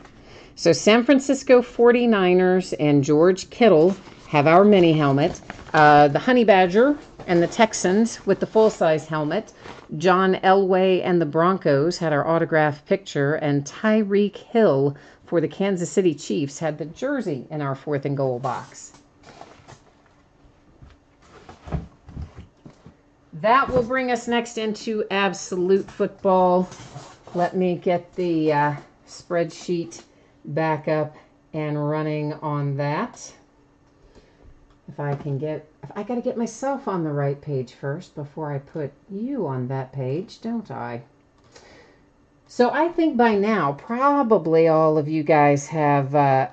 So San Francisco 49ers and George Kittle have our mini helmet. The Honey Badger and the Texans with the full-size helmet. John Elway and the Broncos had our autographed picture, and Tyreek Hill for the Kansas City Chiefs had the jersey in our 4th and goal box. That will bring us next into Absolute Football. Let me get the spreadsheet back up and running on that. I got to get myself on the right page first before I put you on that page, don't I? So I think by now, probably all of you guys have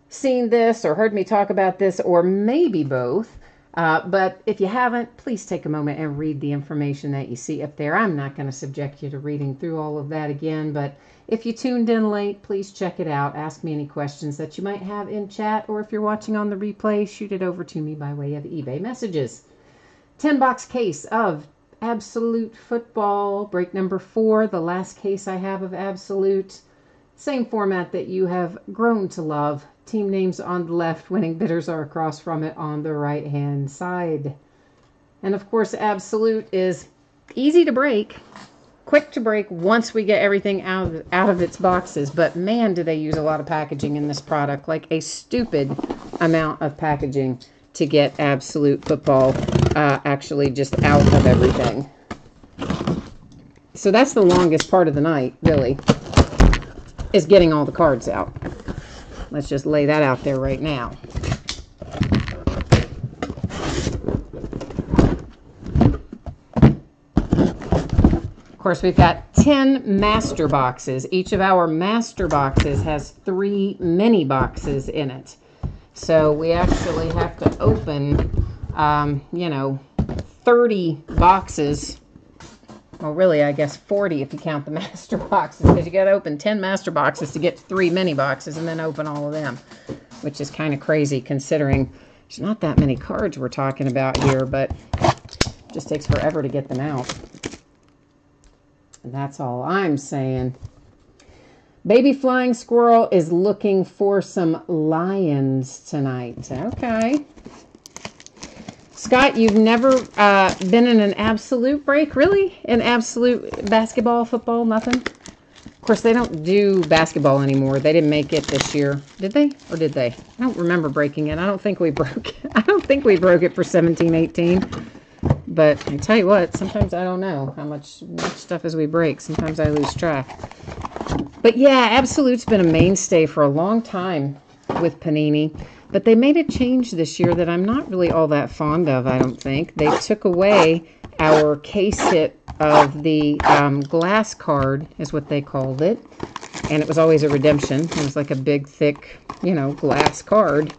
seen this or heard me talk about this, or maybe both. But if you haven't, please take a moment and read the information that you see up there. I'm not going to subject you to reading through all of that again, but if you tuned in late, please check it out. Ask me any questions that you might have in chat, or if you're watching on the replay, shoot it over to me by way of eBay messages. 10-box case of Absolute Football, break number 4, the last case I have of Absolute. Same format that you have grown to love. Team names on the left, winning bidders are across from it on the right-hand side. And of course, Absolute is easy to break, quick to break once we get everything out of its boxes. But man, do they use a lot of packaging in this product, like a stupid amount of packaging to get Absolute Football actually just out of everything. So that's the longest part of the night, really, is getting all the cards out. Let's just lay that out there right now. Of course, we've got 10 master boxes. Each of our master boxes has 3 mini boxes in it. So we actually have to open, 30 boxes. Well, really, I guess 40 if you count the master boxes, because you got to open 10 master boxes to get 3 mini boxes and then open all of them, which is kind of crazy considering there's not that many cards we're talking about here, but it just takes forever to get them out. And that's all I'm saying. Baby Flying Squirrel is looking for some Lions tonight. Okay. Scott, you've never been in an Absolute break, really? An Absolute basketball, football, nothing? Of course, they don't do basketball anymore. They didn't make it this year. Did they? Or did they? I don't remember breaking it. I don't think we broke it. I don't think we broke it for 17-18. But I tell you what, sometimes I don't know how much stuff as we break. Sometimes I lose track. But yeah, Absolute's been a mainstay for a long time with Panini. But they made a change this year that I'm not really all that fond of, I don't think. They took away our case hit of the glass card, is what they called it. And it was always a redemption. It was like a big, thick, glass card.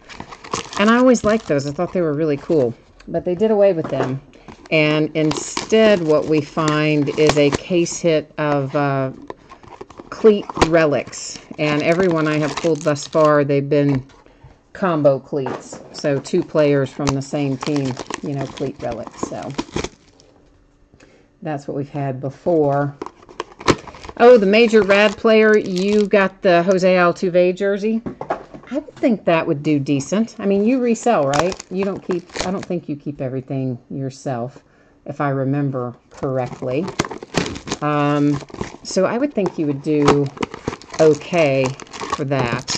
And I always liked those. I thought they were really cool. But they did away with them. And instead, what we find is a case hit of cleat relics. And every one I have pulled thus far, they've been combo cleats. So 2 players from the same team, cleat relics. So that's what we've had before. Oh, the Major Rad player, you got the Jose Altuve jersey. I would think that would do decent. I mean, you resell, right? You don't keep, I don't think you keep everything yourself, if I remember correctly. So I would think you would do okay for that.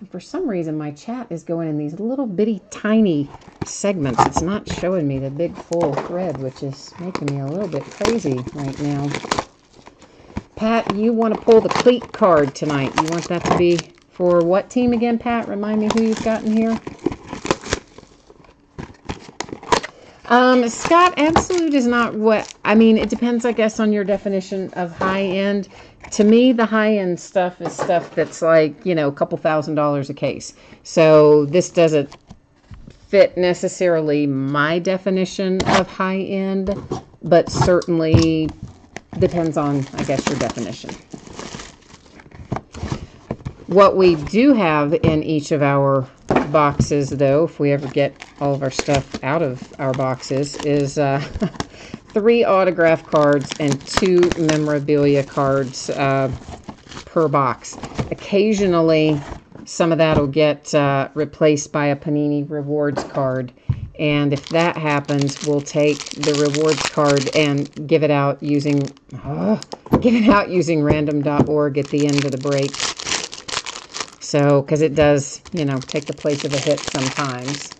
And for some reason, my chat is going in these little bitty tiny segments. It's not showing me the big full thread, which is making me a little bit crazy right now. Pat, you want to pull the cleat card tonight. You want that to be for what team again, Pat? Remind me who you've got in here. Scott, Absolute is not what... I mean, it depends, I guess, on your definition of high-end. To me, the high-end stuff is stuff that's like, a couple $1,000s a case. So this doesn't fit necessarily my definition of high-end, but certainly depends on, I guess, your definition. What we do have in each of our boxes, though, if we ever get all of our stuff out of our boxes, is 3 autograph cards and 2 memorabilia cards per box. Occasionally, some of that will get replaced by a Panini Rewards card. And if that happens, we'll take the rewards card and give it out using random.org at the end of the break. So, because it does, take the place of a hit sometimes.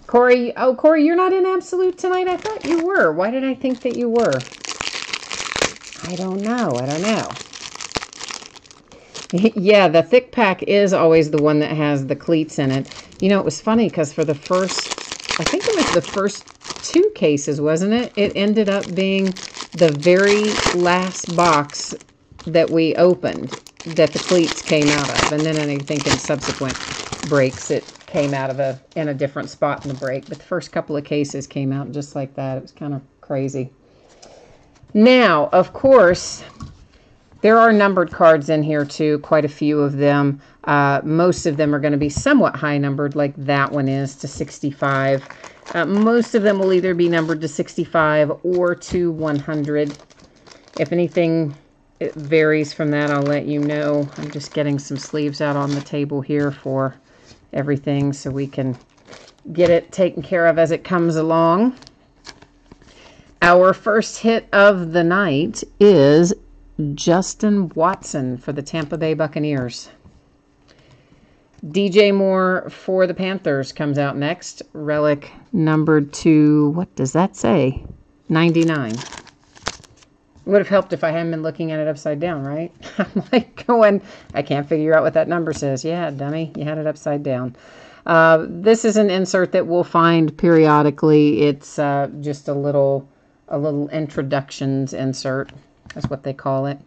Corey, Corey, you're not in Absolute tonight? I thought you were. Why did I think that you were? I don't know. Yeah, the thick pack is always the one that has the cleats in it. It was funny because for the first, I think it was the first 2 cases, wasn't it? It ended up being the very last box that we opened that the cleats came out of. And then I think in subsequent breaks it came out of in a different spot in the break. But the first couple of cases came out just like that. It was kind of crazy. Now, of course, There are numbered cards in here too, quite a few of them. Most of them are going to be somewhat high numbered, like that one is, to 65. Most of them will either be numbered to 65 or to 100. If anything it varies from that, I'll let you know. I'm just getting some sleeves out on the table here for everything so we can get it taken care of as it comes along. Our first hit of the night is Justin Watson for the Tampa Bay Buccaneers. DJ Moore for the Panthers comes out next. Relic numbered to, what does that say? 99. It would have helped if I hadn't been looking at it upside down, right? I'm like going, I can't figure out what that number says. Yeah, dummy, you had it upside down. This is an insert that we'll find periodically. It's just a little introductions insert. That's what they call it.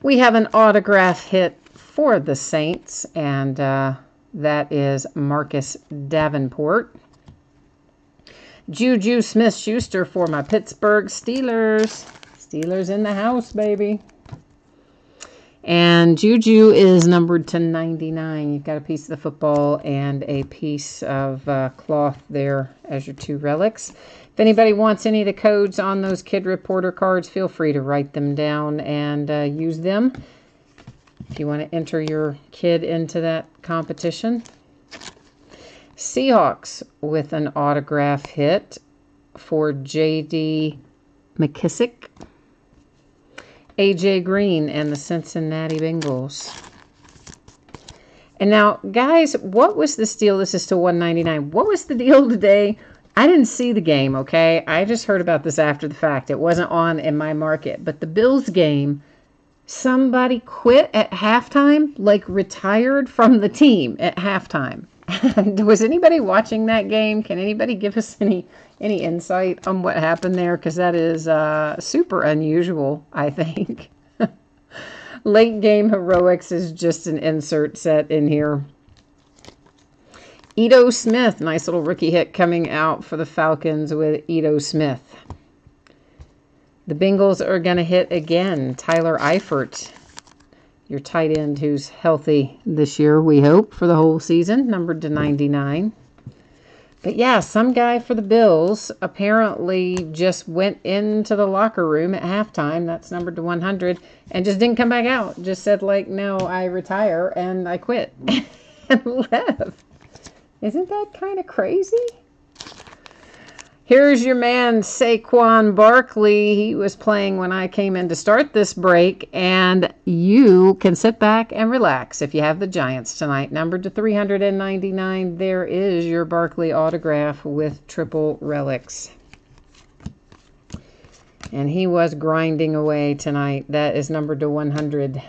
We have an autograph hit for the Saints, and that is Marcus Davenport. Juju Smith-Schuster for my Pittsburgh Steelers. Steelers in the house, baby. And Juju is numbered to 99. You've got a piece of the football and a piece of cloth there as your two relics. If anybody wants any of the codes on those Kid Reporter cards, feel free to write them down and use them if you want to enter your kid into that competition. Seahawks with an autograph hit for J.D. McKissick. A.J. Green and the Cincinnati Bengals. And now, guys, what was this deal? This is to 199. What was the deal today? I didn't see the game, okay? I just heard about this after the fact. It wasn't on in my market. But the Bills game, somebody quit at halftime, like retired from the team at halftime. Was anybody watching that game? Can anybody give us any insight on what happened there? Because that is super unusual, I think. Late game heroics is just an insert set in here. Ito Smith, nice little rookie hit coming out for the Falcons with Ito Smith. The Bengals are going to hit again. Tyler Eifert, your tight end who's healthy this year, we hope, for the whole season, numbered to 99. But yeah, some guy for the Bills apparently just went into the locker room at halftime, that's numbered to 100, and just didn't come back out. Just said, like, no, I retire and I quit and left. Isn't that kind of crazy? Here's your man, Saquon Barkley. He was playing when I came in to start this break, and you can sit back and relax if you have the Giants tonight. Numbered to 399, there is your Barkley autograph with triple relics. And he was grinding away tonight. That is numbered to 100.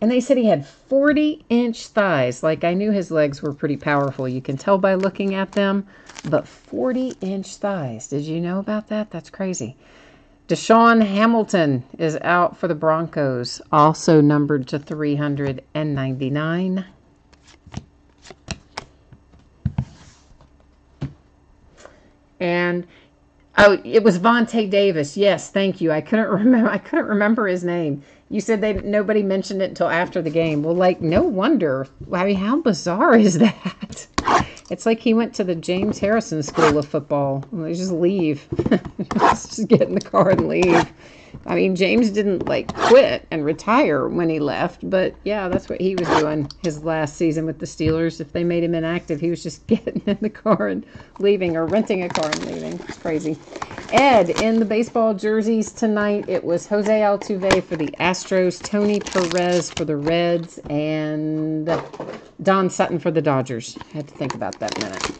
And they said he had 40-inch thighs. Like, I knew his legs were pretty powerful. You can tell by looking at them. But 40-inch thighs. Did you know about that? That's crazy. Deshaun Hamilton is out for the Broncos. Also numbered to 399. And oh, it was Vontae Davis. Yes, thank you. I couldn't remember his name. You said nobody mentioned it until after the game. Well, like, no wonder. I mean, how bizarre is that? It's like he went to the James Harrison School of Football. They just leave. Just get in the car and leave. I mean, James didn't, like, quit and retire when he left. But, yeah, that's what he was doing his last season with the Steelers. If they made him inactive, he was just getting in the car and leaving, or renting a car and leaving. It's crazy. Ed, in the baseball jerseys tonight, it was Jose Altuve for the Astros, Tony Perez for the Reds, and Don Sutton for the Dodgers. I had to think about that a minute.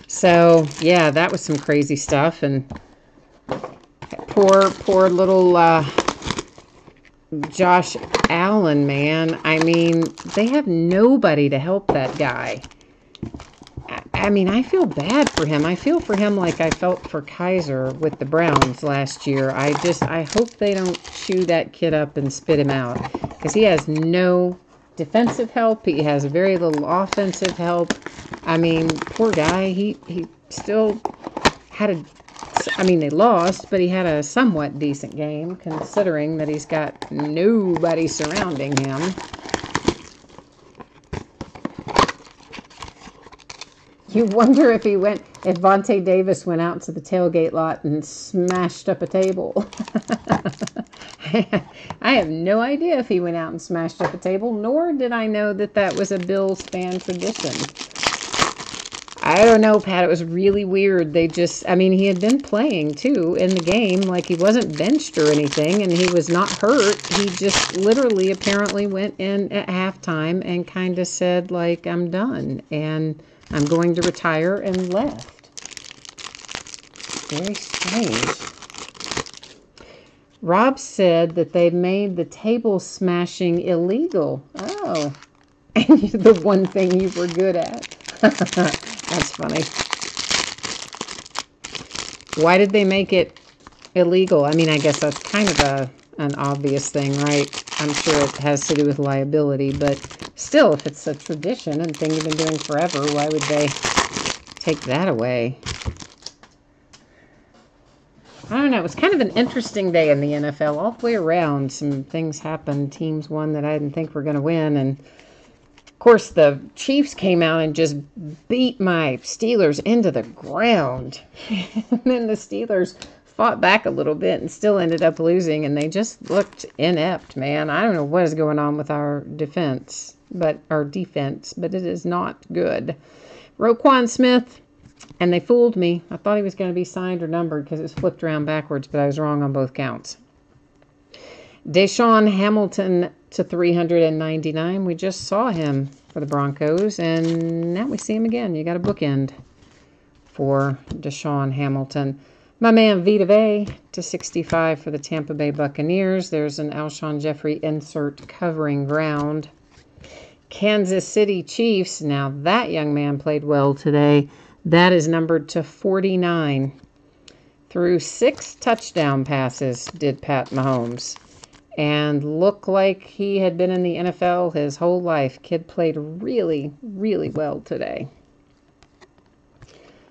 So, yeah, that was some crazy stuff. And poor little Josh Allen, man. I mean, they have nobody to help that guy. I mean, I feel bad for him. I feel for him like I felt for Kaiser with the Browns last year. I hope they don't chew that kid up and spit him out. Because he has no defensive help. He has very little offensive help. I mean, poor guy. He still had a I mean, they lost, but he had a somewhat decent game considering that he's got nobody surrounding him. You wonder if Vontae Davis went out to the tailgate lot and smashed up a table. I have no idea if he went out and smashed up a table, nor did I know that that was a Bills fan tradition. I don't know, Pat. It was really weird. He had been playing, too, in the game. Like, he wasn't benched or anything, and he was not hurt. He just literally apparently went in at halftime and kind of said, like, I'm done, and I'm going to retire, and left. Very strange. Rob said that they made the table smashing illegal. Oh. And the one thing you were good at. That's funny. Why did they make it illegal? I mean, I guess that's kind of an obvious thing, right? I'm sure it has to do with liability, but still, if it's a tradition and thing you've been doing forever, why would they take that away? I don't know. It was kind of an interesting day in the NFL. All the way around, some things happened. Teams won that I didn't think were going to win, and of course, the Chiefs came out and just beat my Steelers into the ground. And then the Steelers fought back a little bit and still ended up losing, and they just looked inept, man. I don't know what is going on with our defense, but it is not good. Roquan Smith, and they fooled me. I thought he was going to be signed or numbered because it was flipped around backwards, but I was wrong on both counts. Deshaun Hamilton to 399. We just saw him for the Broncos, and now we see him again. You got a bookend for Deshaun Hamilton. My man Vita Vea to 65 for the Tampa Bay Buccaneers. There's an Alshon Jeffrey insert covering ground. Kansas City Chiefs. Now that young man played well today. That is numbered to 49. Threw 6 touchdown passes, did Pat Mahomes. And looked like he had been in the NFL his whole life. Kid played really, really well today.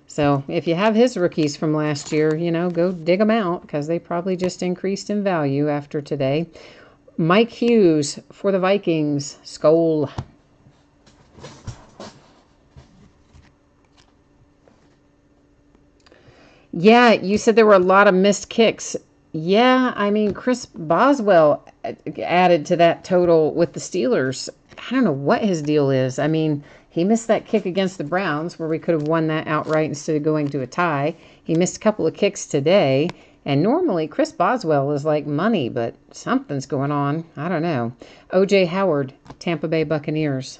So if you have his rookies from last year, go dig them out because they probably just increased in value after today. Mike Hughes for the Vikings. Skol. Yeah, you said there were a lot of missed kicks. Yeah, I mean, Chris Boswell added to that total with the Steelers. I don't know what his deal is. I mean, he missed that kick against the Browns where we could have won that outright instead of going to a tie. He missed a couple of kicks today. And normally Chris Boswell is like money, but something's going on. I don't know. O.J. Howard, Tampa Bay Buccaneers.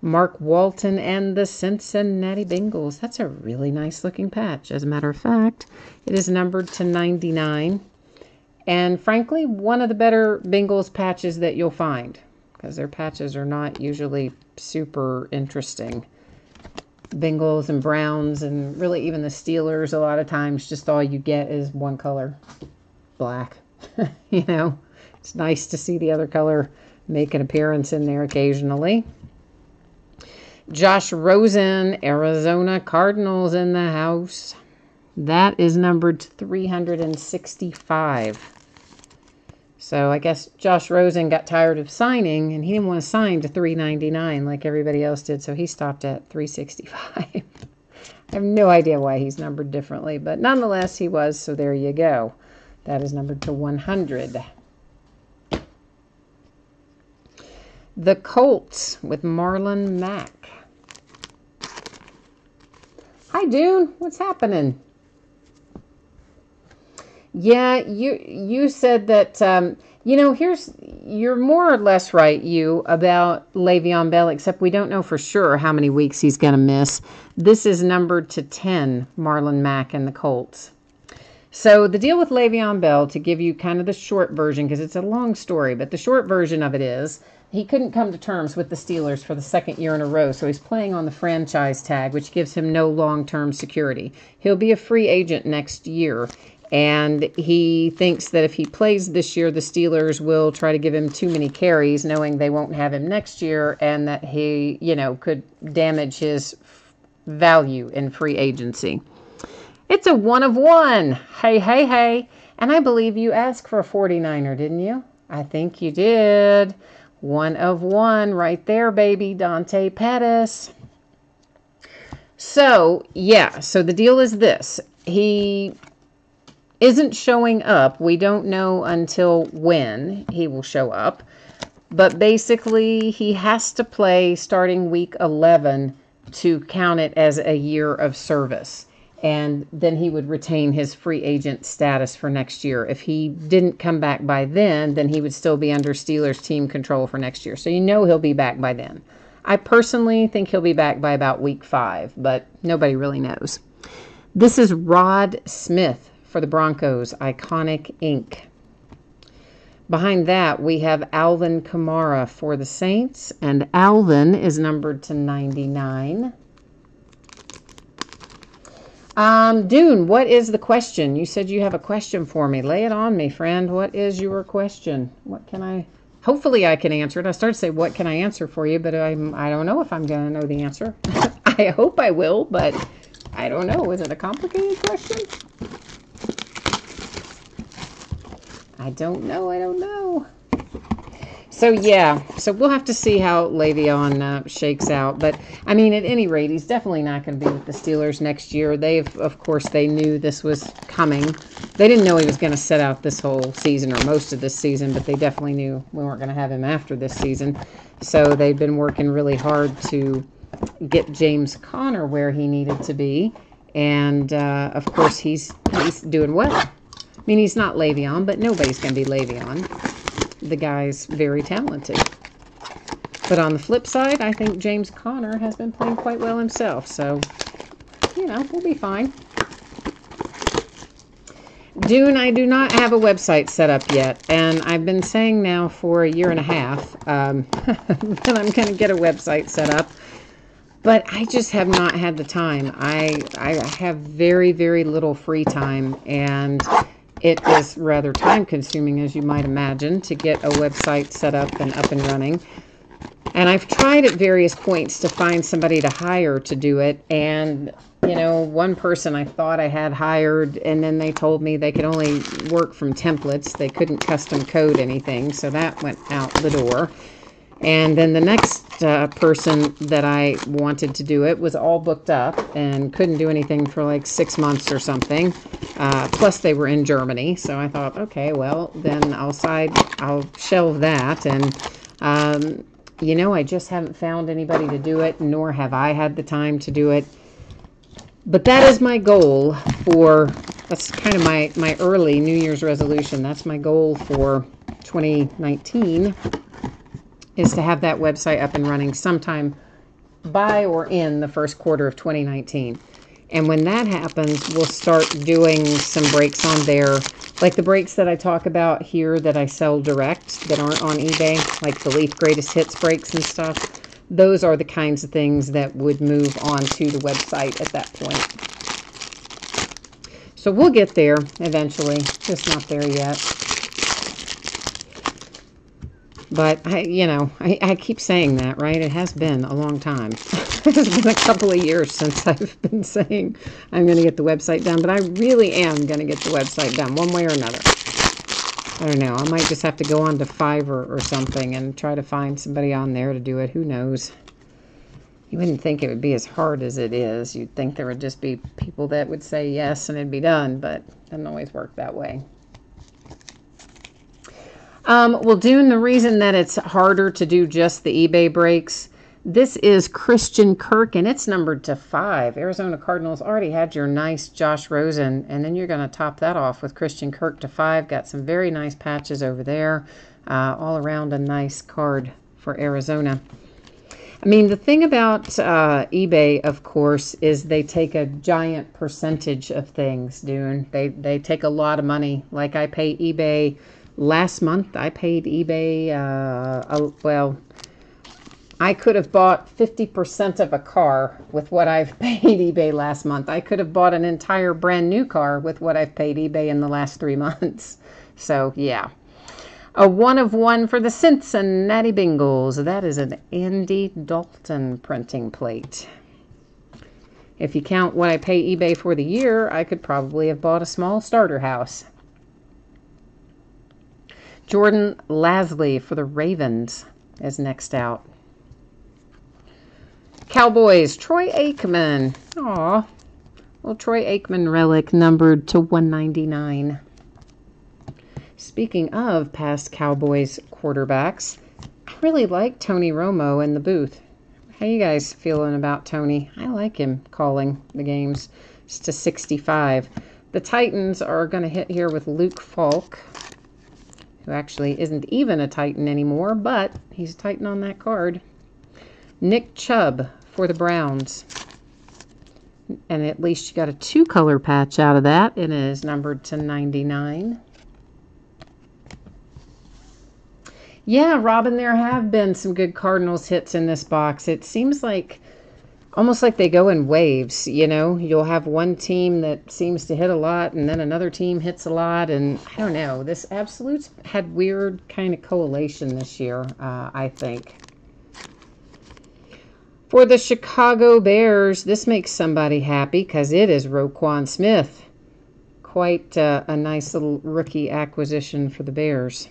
Mark Walton and the Cincinnati Bengals. That's a really nice looking patch. As a matter of fact, it is numbered to 99. And frankly, one of the better Bengals patches that you'll find, because their patches are not usually super interesting. Bengals and Browns and really even the Steelers, a lot of times just all you get is one color, black. It's nice to see the other color make an appearance in there occasionally. Josh Rosen, Arizona Cardinals in the house. That is numbered to 365. So I guess Josh Rosen got tired of signing, and he didn't want to sign to 399 like everybody else did, so he stopped at 365. I have no idea why he's numbered differently, but nonetheless he was, so there you go. That is numbered to 100. The Colts with Marlon Mack. Hi, Dune. What's happening? Yeah, you said that, you're more or less right, about Le'Veon Bell, except we don't know for sure how many weeks he's going to miss. This is numbered to 10, Marlon Mack and the Colts. So the deal with Le'Veon Bell, to give you kind of the short version, because it's a long story, but the short version of it is, he couldn't come to terms with the Steelers for the second year in a row, so he's playing on the franchise tag, which gives him no long-term security. He'll be a free agent next year, and he thinks that if he plays this year, the Steelers will try to give him too many carries, knowing they won't have him next year, and that he, could damage his value in free agency. It's a 1 of 1. Hey, hey, hey. And I believe you asked for a 49er, didn't you? I think you did. 1 of 1 right there, baby. Dante Pettis. So, yeah. So the deal is this. He isn't showing up. We don't know until when he will show up. But basically, he has to play starting week 11 to count it as a year of service. And then he would retain his free agent status for next year. If he didn't come back by then he would still be under Steelers team control for next year. So you know he'll be back by then. I personally think he'll be back by about week 5, but nobody really knows. This is Rod Smith for the Broncos, Iconic Ink. Behind that, we have Alvin Kamara for the Saints, and Alvin is numbered to 99. Dune, what is the question? You said you have a question for me. Lay it on me, friend. What is your question? Hopefully I can answer it. I started to say, what can I answer for you? But I don't know if I'm going to know the answer. I hope I will, but I don't know. Is it a complicated question? I don't know. So, yeah. So, we'll have to see how Le'Veon shakes out. But, I mean, at any rate, he's definitely not going to be with the Steelers next year. Of course, they knew this was coming. They didn't know he was going to sit out this whole season or most of this season, but they definitely knew we weren't going to have him after this season. So, they've been working really hard to get James Conner where he needed to be. And, of course, he's doing well. I mean, he's not Le'Veon, but nobody's going to be Le'Veon. The guy's very talented. But on the flip side, I think James Conner has been playing quite well himself. So, we'll be fine. Dune, I do not have a website set up yet. And I've been saying now for a year and a half that I'm going to get a website set up. But I just have not had the time. I have very, very little free time. And it is rather time-consuming, as you might imagine, to get a website set up and running. And I've tried at various points to find somebody to hire to do it. And, one person I thought I had hired, and then they told me they could only work from templates. They couldn't custom code anything, so that went out the door. And then the next person that I wanted to do it was all booked up and couldn't do anything for like 6 months or something. Plus they were in Germany. So I thought, okay, well, then I'll shelve that. And, I just haven't found anybody to do it, nor have I had the time to do it. But that is my goal that's kind of my early New Year's resolution. That's my goal for 2019. Is to have that website up and running sometime by or in the first quarter of 2019. And when that happens, we'll start doing some breaks on there, like the breaks that I talk about here that I sell direct that aren't on eBay, like the Leaf Greatest Hits breaks and stuff. Those are the kinds of things that would move on to the website at that point. So we'll get there eventually, just not there yet. But, I keep saying that, right? It has been a long time. It's been a couple of years since I've been saying I'm going to get the website done. But I really am going to get the website done one way or another. I don't know. I might just have to go on to Fiverr or something and try to find somebody on there to do it. Who knows? You wouldn't think it would be as hard as it is. You'd think there would just be people that would say yes and it'd be done. But it doesn't always work that way. Well, Dune, the reason that it's harder to do just the eBay breaks, this is Christian Kirk, and it's numbered to 5. Arizona Cardinals already had your nice Josh Rosen, and then you're going to top that off with Christian Kirk to 5. Got some very nice patches over there. All around a nice card for Arizona. I mean, the thing about eBay, of course, is they take a giant percentage of things, Dune. They take a lot of money. Like I pay eBay. Last month, I paid eBay, I could have bought 50% of a car with what I've paid eBay last month. I could have bought an entire brand new car with what I've paid eBay in the last 3 months. So, yeah. A 1 of 1 for the Cincinnati Bengals. That is an Andy Dalton printing plate. If you count what I pay eBay for the year, I could probably have bought a small starter house. Jordan Lasley for the Ravens is next out. Cowboys, Troy Aikman. Aw, little Troy Aikman relic numbered to 199. Speaking of past Cowboys quarterbacks, I really like Tony Romo in the booth. How you guys feeling about Tony? I like him calling the games. It's to 65. The Titans are going to hit here with Luke Falk, who actually isn't even a Titan anymore, but he's a Titan on that card. Nick Chubb for the Browns. And at least you got a 2-color patch out of that. It is numbered to 99. Yeah, Robin, there have been some good Cardinals hits in this box. It seems like, almost like they go in waves, you know? You'll have one team that seems to hit a lot, and then another team hits a lot, and I don't know. This Absolutes had weird kind of collation this year, I think. For the Chicago Bears, this makes somebody happy because it is Roquan Smith. Quite a nice little rookie acquisition for the Bears.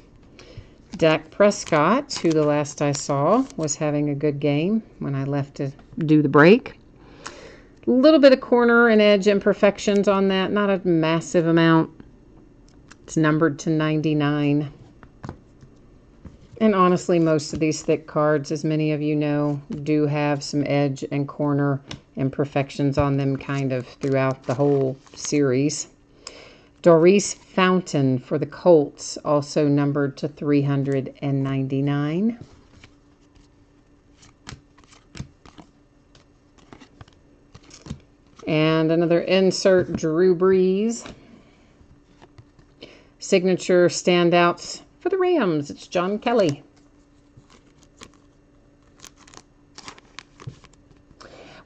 Dak Prescott, who the last I saw was having a good game when I left to do the break. A little bit of corner and edge imperfections on that, not a massive amount. It's numbered to 99. And honestly, most of these thick cards, as many of you know, do have some edge and corner imperfections on them kind of throughout the whole series. Doris Fountain for the Colts, also numbered to 399. And another insert, Drew Brees. Signature standouts for the Rams, it's John Kelly.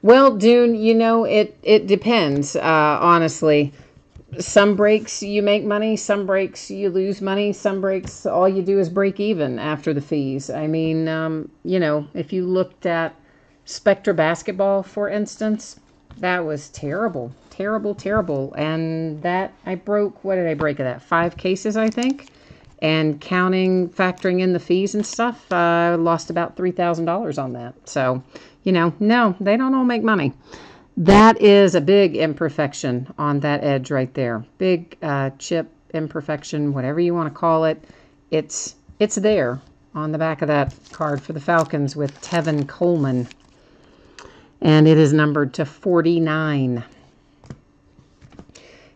Well, Dune, you know, it depends, honestly. Some breaks you make money, some breaks you lose money, some breaks all you do is break even after the fees. I mean, you know, if you looked at Spectra Basketball, for instance, that was terrible, terrible, terrible. And that, I broke, what did I break of that? 5 cases, I think. And factoring in the fees and stuff, I lost about $3,000 on that. So, you know, no, they don't all make money. That is a big imperfection on that edge right there. Big chip imperfection, whatever you want to call it. It's there on the back of that card for the Falcons with Tevin Coleman. And it is numbered to 49.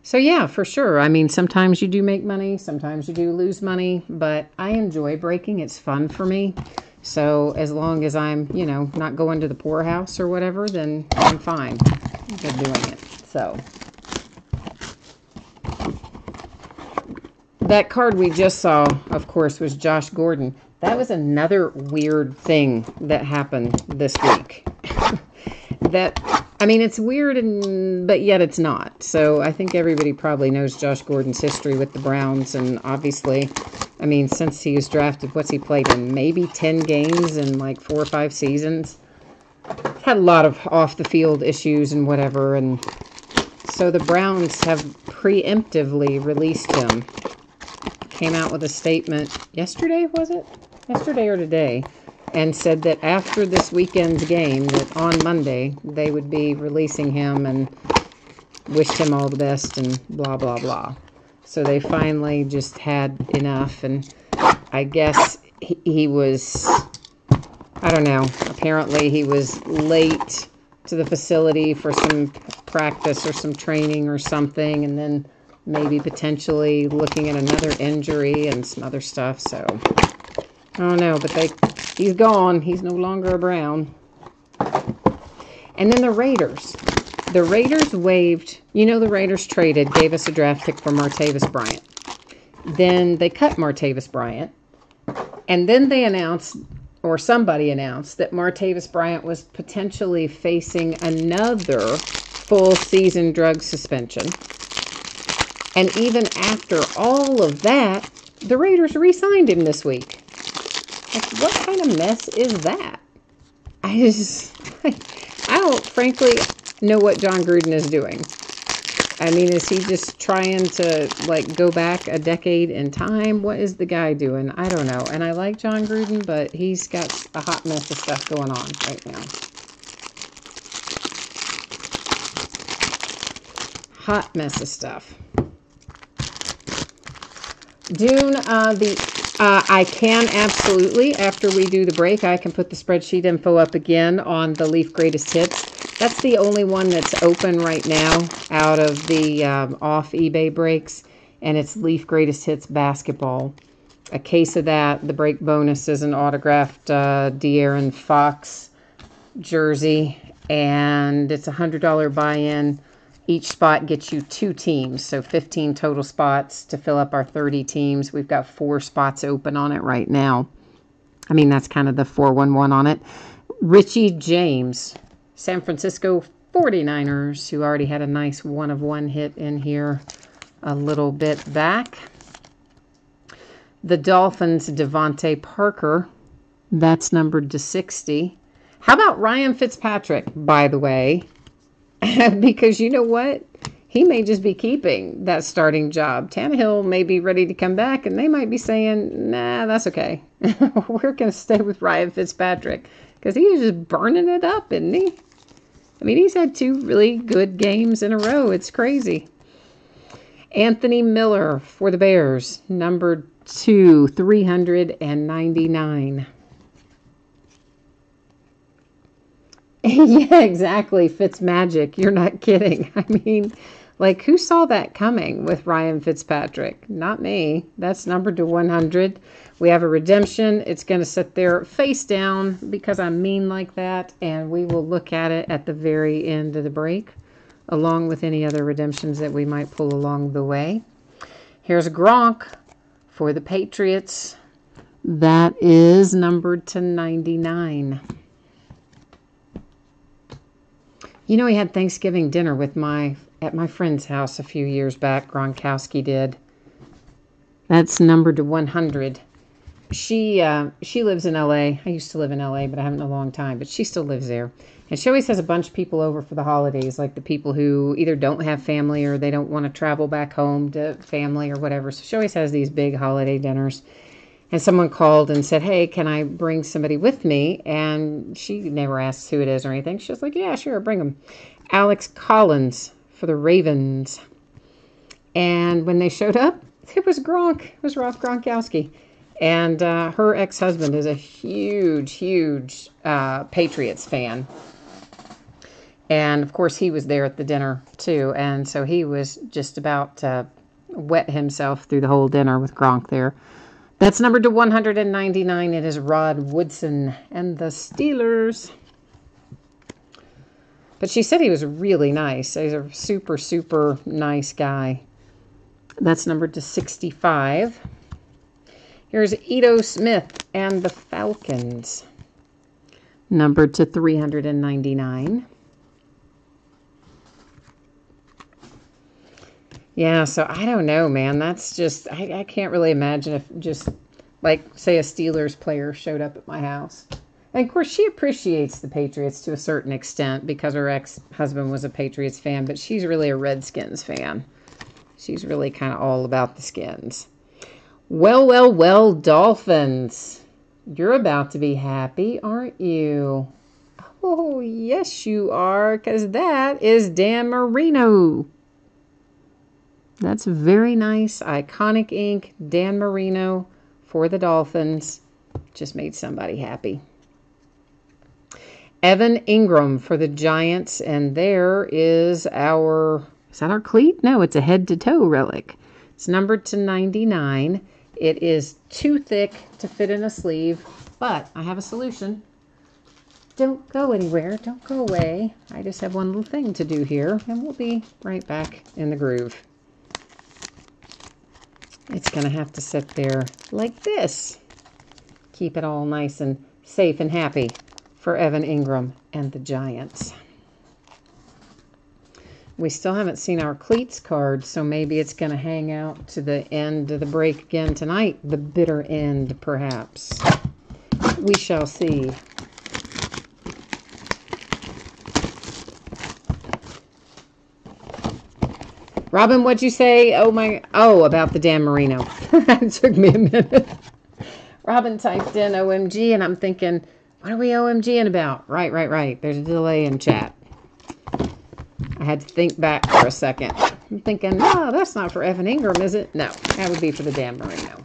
So yeah, for sure. I mean, sometimes you do make money, sometimes you do lose money, but I enjoy breaking. It's fun for me. So as long as I'm, you know, not going to the poorhouse or whatever, then I'm fine with doing it. So that card we just saw, of course, was Josh Gordon. That was another weird thing that happened this week. I mean, it's weird, but yet it's not. So I think everybody probably knows Josh Gordon's history with the Browns. And obviously, I mean, since he was drafted, what's he played in? Maybe 10 games in like 4 or 5 seasons. Had a lot of off-the-field issues and whatever. And so the Browns have preemptively released him. Came out with a statement yesterday, was it? Yesterday or today? And said that after this weekend's game, that on Monday, they would be releasing him and wished him all the best and blah, blah, blah. So they finally just had enough. And I guess he was, I don't know, apparently he was late to the facility for some practice or some training or something. And then maybe potentially looking at another injury and some other stuff. So I don't know, but he's gone. He's no longer a Brown. And then the Raiders. The Raiders waived, you know, the Raiders gave us a draft pick for Martavis Bryant. Then they cut Martavis Bryant. And then they announced, or somebody announced, that Martavis Bryant was potentially facing another full season drug suspension. And even after all of that, the Raiders re-signed him this week. Like, what kind of mess is that? I don't, frankly, know what John Gruden is doing. I mean, is he just trying to, like, go back a decade in time? What is the guy doing? I don't know. And I like John Gruden, but he's got a hot mess of stuff going on right now. Hot mess of stuff. Dune, I can absolutely, after we do the break, I can put the spreadsheet info up again on the Leaf Greatest Hits. That's the only one that's open right now out of the off eBay breaks, and it's Leaf Greatest Hits Basketball. A case of that. The break bonus is an autographed De'Aaron Fox jersey, and it's a $100 buy-in. Each spot gets you 2 teams, so 15 total spots to fill up our 30 teams. We've got 4 spots open on it right now. I mean, that's kind of the 411 on it. Richie James, San Francisco 49ers, who already had a nice 1-of-1 hit in here a little bit back. The Dolphins, Devontae Parker, that's numbered to 60. How about Ryan Fitzpatrick, by the way? Because you know what? He may just be keeping that starting job. Tannehill may be ready to come back, and they might be saying, nah, that's okay. We're going to stay with Ryan Fitzpatrick. Because he is just burning it up, isn't he? I mean, he's had 2 really good games in a row. It's crazy. Anthony Miller for the Bears, number 2, 399. Yeah, exactly. Fitzmagic. You're not kidding. I mean, like, who saw that coming with Ryan Fitzpatrick? Not me. That's numbered to 100. We have a redemption. It's going to sit there face down because I'm mean like that, and we will look at it at the very end of the break, along with any other redemptions that we might pull along the way. Here's Gronk for the Patriots. That is numbered to 99. You know, he had Thanksgiving dinner with at my friend's house a few years back. Gronkowski did. That's numbered to 100. She lives in L.A. I used to live in L.A., but I haven't in a long time. But she still lives there. And she always has a bunch of people over for the holidays, like the people who either don't have family or they don't want to travel back home to family or whatever. So she always has these big holiday dinners. And someone called and said, hey, can I bring somebody with me? And she never asks who it is or anything. She's like, yeah, sure, bring them. Alex Collins for the Ravens. And when they showed up, it was Gronk. It was Rob Gronkowski. And her ex-husband is a huge, huge Patriots fan. And, of course, he was there at the dinner, too. And so he was just about to wet himself through the whole dinner with Gronk there. That's numbered to 199. It is Rod Woodson and the Steelers. But she said he was really nice. He's a super, super nice guy. That's numbered to 65. Here's Ito Smith and the Falcons. Numbered to 399. Yeah, so I don't know, man. That's just, I can't really imagine if just, like, say a Steelers player showed up at my house. And, of course, she appreciates the Patriots to a certain extent because her ex-husband was a Patriots fan, but she's really a Redskins fan. She's really kind of all about the Skins. Well, well, well, Dolphins. You're about to be happy, aren't you? Oh, yes, you are, because that is Dan Marino. That's very nice, iconic ink, Dan Marino for the Dolphins. Just made somebody happy. Evan Ingram for the Giants, and there is is that our cleat? No, it's a head-to-toe relic. It's numbered to 99. It is too thick to fit in a sleeve, but I have a solution. Don't go anywhere. Don't go away. I just have one little thing to do here, and we'll be right back in the groove. It's going to have to sit there like this. Keep it all nice and safe and happy for Evan Ingram and the Giants. We still haven't seen our cleats card, so maybe it's going to hang out to the end of the break again tonight. The bitter end, perhaps. We shall see. Robin, what'd you say? Oh, about the Dan Marino. That took me a minute. Robin typed in OMG, and I'm thinking, what are we OMGing about? Right. There's a delay in chat. I had to think back for a second. I'm thinking, no, that's not for Evan Ingram, is it? No, that would be for the Dan Marino.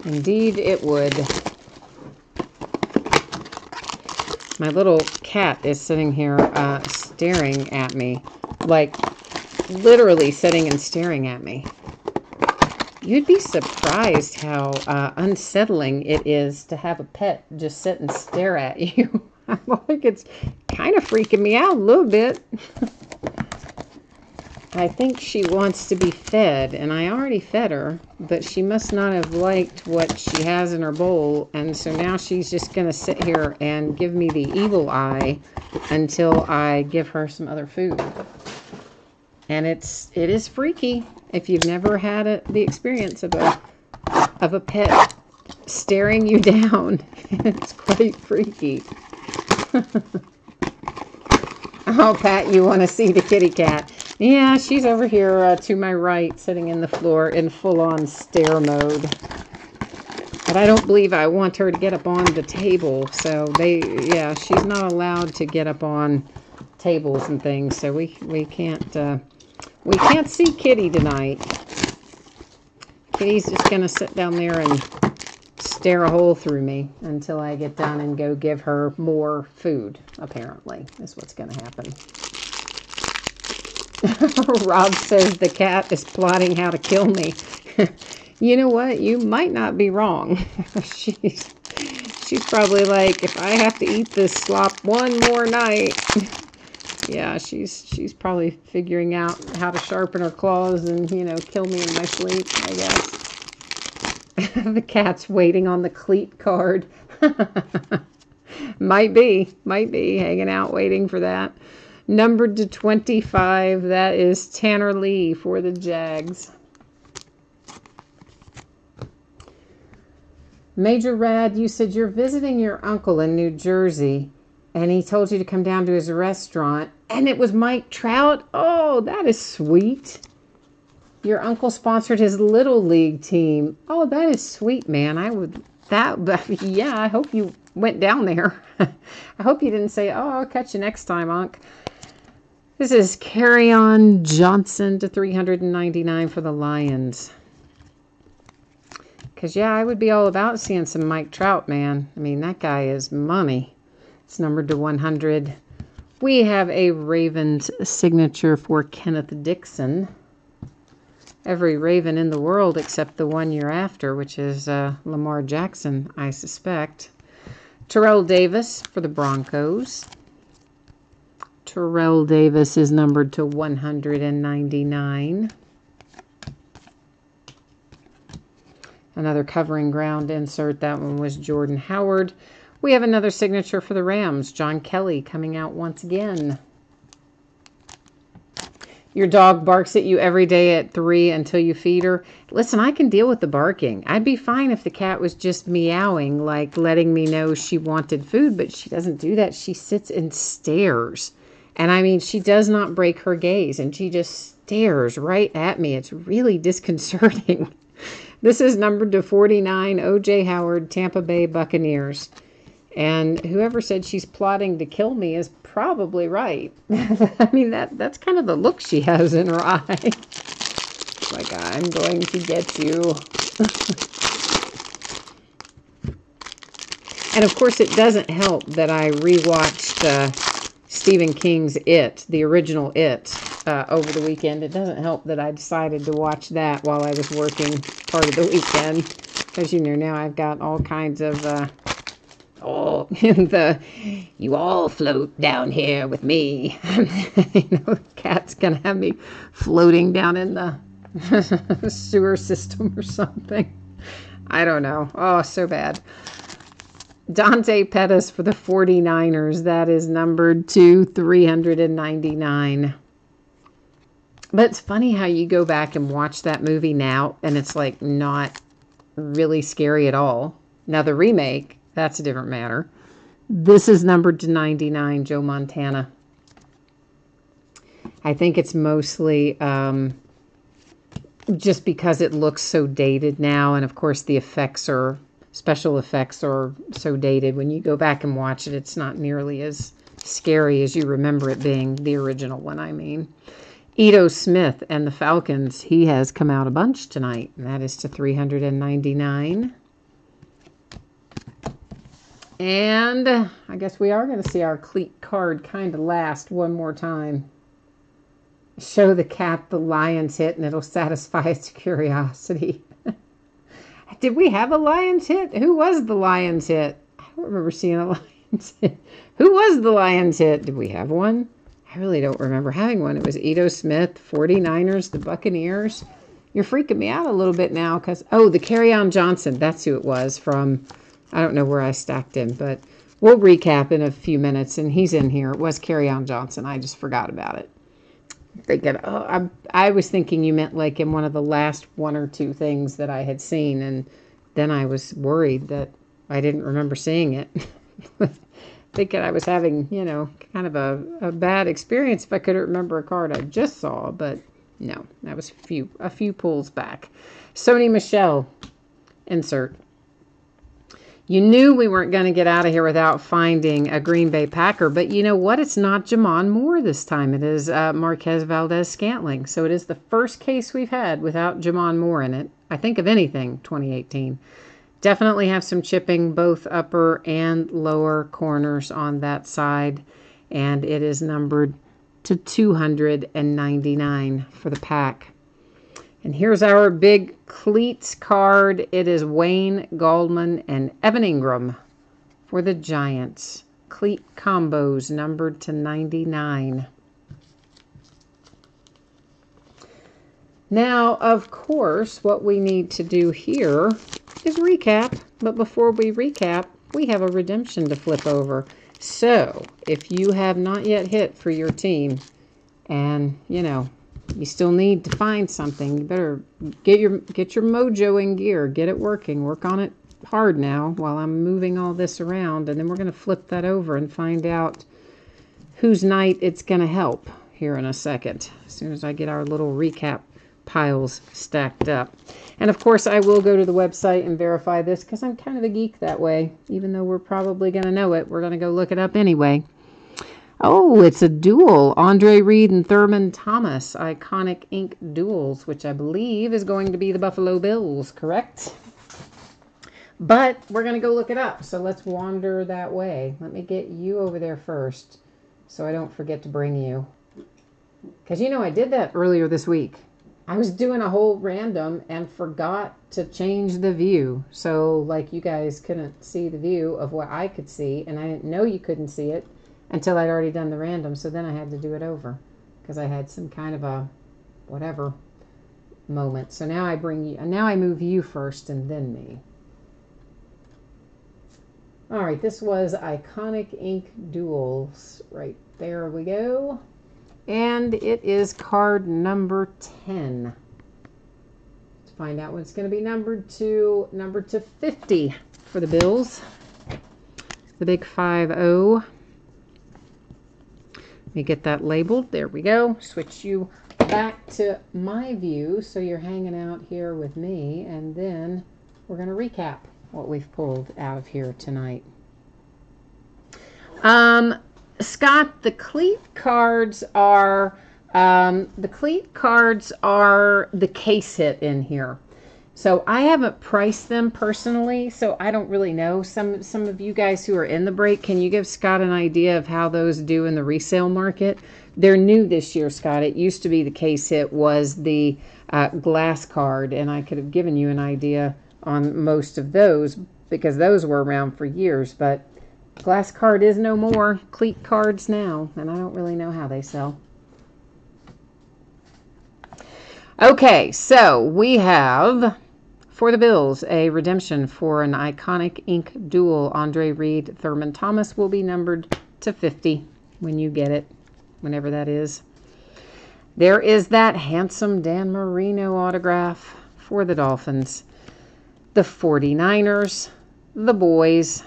Indeed, it would. My little cat is sitting here staring at me, like literally sitting and staring at me. You'd be surprised how unsettling it is to have a pet just sit and stare at you. I think it's kind of freaking me out a little bit. I think she wants to be fed, and I already fed her, but she must not have liked what she has in her bowl, and so now she's just going to sit here and give me the evil eye until I give her some other food. And it is freaky if you've never had the experience of a pet staring you down. It's quite freaky. Oh, Pat, you want to see the kitty cat? Yeah, she's over here to my right, sitting in the floor in full-on stare mode. But I don't believe I want her to get up on the table. So she's not allowed to get up on tables and things. So we can't see Kitty tonight. Kitty's just gonna sit down there and stare a hole through me until I get done and go give her more food, apparently, is what's gonna happen. Rob says the cat is plotting how to kill me. You know what? You might not be wrong. She's probably like, if I have to eat this slop one more night. Yeah, she's probably figuring out how to sharpen her claws and, kill me in my sleep, I guess. The cat's waiting on the cleat card. Might be hanging out waiting for that. Numbered to 25, that is Tanner Lee for the Jags. Major Rad, you said you're visiting your uncle in New Jersey, and he told you to come down to his restaurant, and it was Mike Trout. Oh, that is sweet. Your uncle sponsored his Little League team. Oh, that is sweet, man. I hope you went down there. I hope you didn't say, oh, I'll catch you next time, Unc. This is Carry-On Johnson to 399 for the Lions. Because, I would be all about seeing some Mike Trout, man. I mean, that guy is money. It's numbered to 100. We have a Ravens signature for Kenneth Dixon. Every Raven in the world except the one you're after, which is Lamar Jackson, I suspect. Terrell Davis for the Broncos. Terrell Davis is numbered to 199. Another covering ground insert. That one was Jordan Howard. We have another signature for the Rams. John Kelly coming out once again. Your dog barks at you every day at 3 until you feed her. Listen, I can deal with the barking. I'd be fine if the cat was just meowing, like letting me know she wanted food, but she doesn't do that. She sits and stares. And I mean, she does not break her gaze, and she just stares right at me. It's really disconcerting. This is numbered to 49, O.J. Howard, Tampa Bay Buccaneers. And whoever said she's plotting to kill me is probably right. I mean, that's kind of the look she has in her eye. Like, I'm going to get you. And of course, it doesn't help that I rewatched Stephen King's It, the original It, over the weekend. It doesn't help that I decided to watch that while I was working part of the weekend. Because, now I've got all kinds of... you all float down here with me. The cat's gonna have me floating down in the sewer system or something. I don't know. Oh, so bad. Dante Pettis for the 49ers. That is numbered to 399. But it's funny how you go back and watch that movie now, and it's like not really scary at all. Now the remake, that's a different matter. This is numbered to 99, Joe Montana. I think it's mostly just because it looks so dated now. And of course the special effects are so dated. When you go back and watch it, it's not nearly as scary as you remember it being, the original one, I mean. Ito Smith and the Falcons, he has come out a bunch tonight, and that is to 399. And I guess we are going to see our cleat card kind of last one more time. Show the cat the lion's hit, and it'll satisfy its curiosity. Did we have a lion's hit? Who was the lion's hit? I don't remember seeing a lion's hit. Who was the lion's hit? Did we have one? I really don't remember having one. It was Ito Smith, 49ers, the Buccaneers. You're freaking me out a little bit now because, oh, the Kerryon Johnson. That's who it was from. I don't know where I stacked him, but we'll recap in a few minutes, and he's in here. It was Kerryon Johnson. I just forgot about it. I was thinking you meant like in one of the last one or two things that I had seen, and then I was worried that I didn't remember seeing it. Thinking I was having, you know, kind of a bad experience if I couldn't remember a card I just saw, but no, that was a few pulls back. Sony Michel, insert. You knew we weren't going to get out of here without finding a Green Bay Packer, but you know what? It's not Jamon Moore this time. It is Marquez Valdes-Scantling. So it is the first case we've had without Jamon Moore in it, I think, of anything, 2018. Definitely have some chipping, both upper and lower corners on that side, and it is numbered to 299 for the pack. And here's our big cleats card. It is Wayne Gallman and Evan Ingram for the Giants. Cleat combos numbered to 99. Now, of course, what we need to do here is recap. But before we recap, we have a redemption to flip over. So, if you have not yet hit for your team, and, you know, you still need to find something, you better get your mojo in gear. Get it working. Work on it hard now while I'm moving all this around. And then we're going to flip that over and find out whose night it's going to help here in a second, as soon as I get our little recap piles stacked up. And of course, I will go to the website and verify this because I'm kind of a geek that way. Even though we're probably going to know it, we're going to go look it up anyway. Oh, it's a duel. Andre Reed and Thurman Thomas. Iconic ink duels, which I believe is going to be the Buffalo Bills, correct? But we're going to go look it up. So let's wander that way. Let me get you over there first so I don't forget to bring you. Because, you know, I did that earlier this week. I was doing a whole random and forgot to change the view. So, like, you guys couldn't see the view of what I could see, and I didn't know you couldn't see it until I'd already done the random. So then I had to do it over because I had some kind of a whatever moment. So now I move you first and then me. All right, this was Iconic Ink Duels. Right there we go. And it is card number 10. To find out what it's going to be numbered to 50 for the Bills. The big 5-0. Let me get that labeled. There we go. Switch you back to my view so you're hanging out here with me. And then we're going to recap what we've pulled out of here tonight. Scott, the cleat cards are the case hit in here. So I haven't priced them personally, so I don't really know. Some of you guys who are in the break, can you give Scott an idea of how those do in the resale market? They're new this year, Scott. It used to be the case hit was the glass card, and I could have given you an idea on most of those because those were around for years, but glass card is no more. Cleat cards now, and I don't really know how they sell. Okay, so we have, for the Bills, a redemption for an Iconic Ink Duel. Andre Reed, Thurman Thomas will be numbered to 50 when you get it, whenever that is. There is that handsome Dan Marino autograph for the Dolphins. The 49ers, the Boys,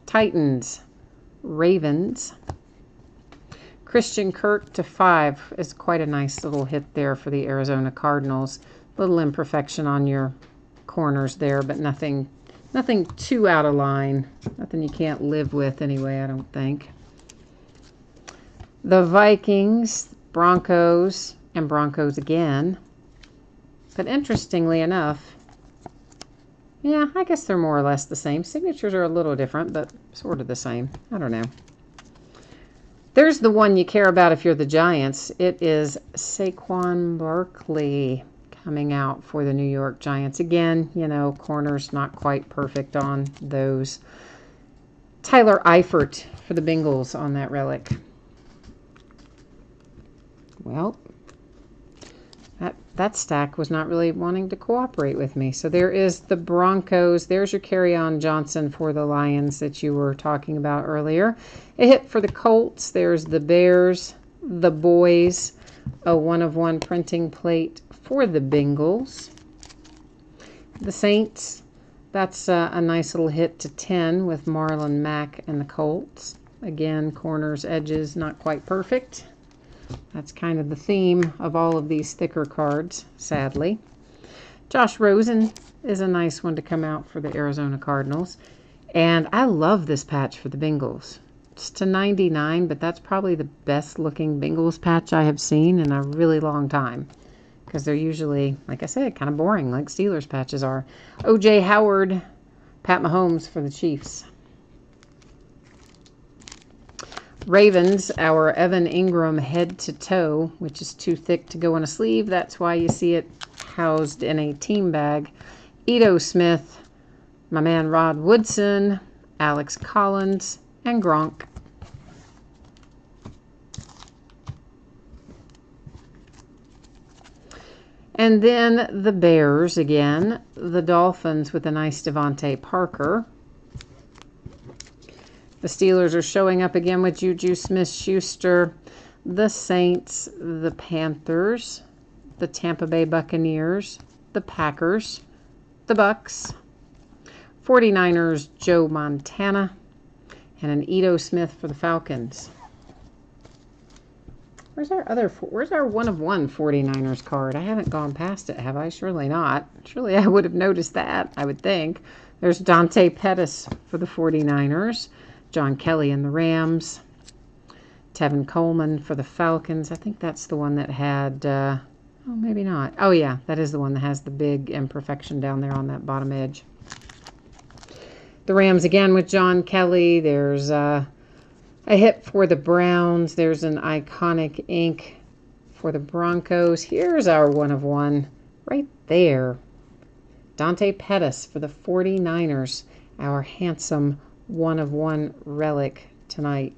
Titans, Ravens. Christian Kirk to 5 is quite a nice little hit there for the Arizona Cardinals. Little imperfection on your corners there, but nothing too out of line. Nothing you can't live with anyway, I don't think. The Vikings, Broncos, and Broncos again. But interestingly enough, yeah, I guess they're more or less the same. Signatures are a little different, but sort of the same. I don't know. There's the one you care about if you're the Giants. It is Saquon Barkley coming out for the New York Giants. Again, you know, corners not quite perfect on those. Tyler Eifert for the Bengals on that relic. Well, that stack was not really wanting to cooperate with me. So there is the Broncos. There's your Kerryon Johnson for the Lions that you were talking about earlier. A hit for the Colts. There's the Bears, the Boys, a 1/1 printing plate for the Bengals. The Saints, that's a nice little hit to 10 with Marlon Mack and the Colts. Again, corners, edges, not quite perfect. That's kind of the theme of all of these thicker cards, sadly. Josh Rosen is a nice one to come out for the Arizona Cardinals. And I love this patch for the Bengals. It's to 99, but that's probably the best looking Bengals patch I have seen in a really long time. Because they're usually, like I said, kind of boring, like Steelers patches are. O.J. Howard, Pat Mahomes for the Chiefs. Ravens, our Evan Ingram head to toe, which is too thick to go in a sleeve. That's why you see it housed in a team bag. Ito Smith, my man Rod Woodson, Alex Collins, and Gronk. And then the Bears again. The Dolphins with a nice Devontae Parker. The Steelers are showing up again with Juju Smith-Schuster. The Saints, the Panthers, the Tampa Bay Buccaneers, the Packers, the Bucks, 49ers, Joe Montana, and an Ito Smith for the Falcons. Where's our 1/1 49ers card? I haven't gone past it, have I? Surely not. Surely I would have noticed that, I would think. There's Dante Pettis for the 49ers. John Kelly and the Rams. Tevin Coleman for the Falcons. I think that's the one that had, oh, maybe not. Oh, yeah, that is the one that has the big imperfection down there on that bottom edge. The Rams again with John Kelly. There's a hit for the Browns. There's an iconic ink for the Broncos. Here's our 1/1 right there. Dante Pettis for the 49ers. Our handsome 1/1 relic tonight.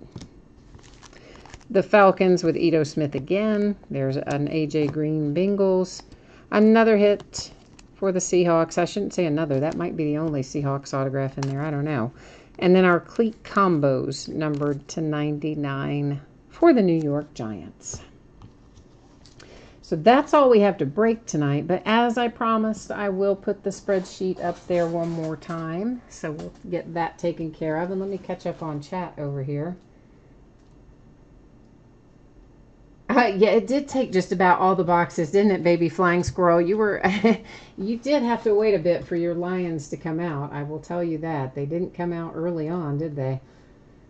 The Falcons with Ito Smith again. There's an AJ Green Bengals. Another hit for the Seahawks. I shouldn't say another. That might be the only Seahawks autograph in there. I don't know. And then our cleat combos numbered to 99 for the New York Giants. So that's all we have to break tonight. But as I promised, I will put the spreadsheet up there one more time. So we'll get that taken care of. And let me catch up on chat over here. Yeah, it did take just about all the boxes, didn't it, baby flying squirrel? You did have to wait a bit for your Lions to come out. I will tell you that. They didn't come out early on, did they?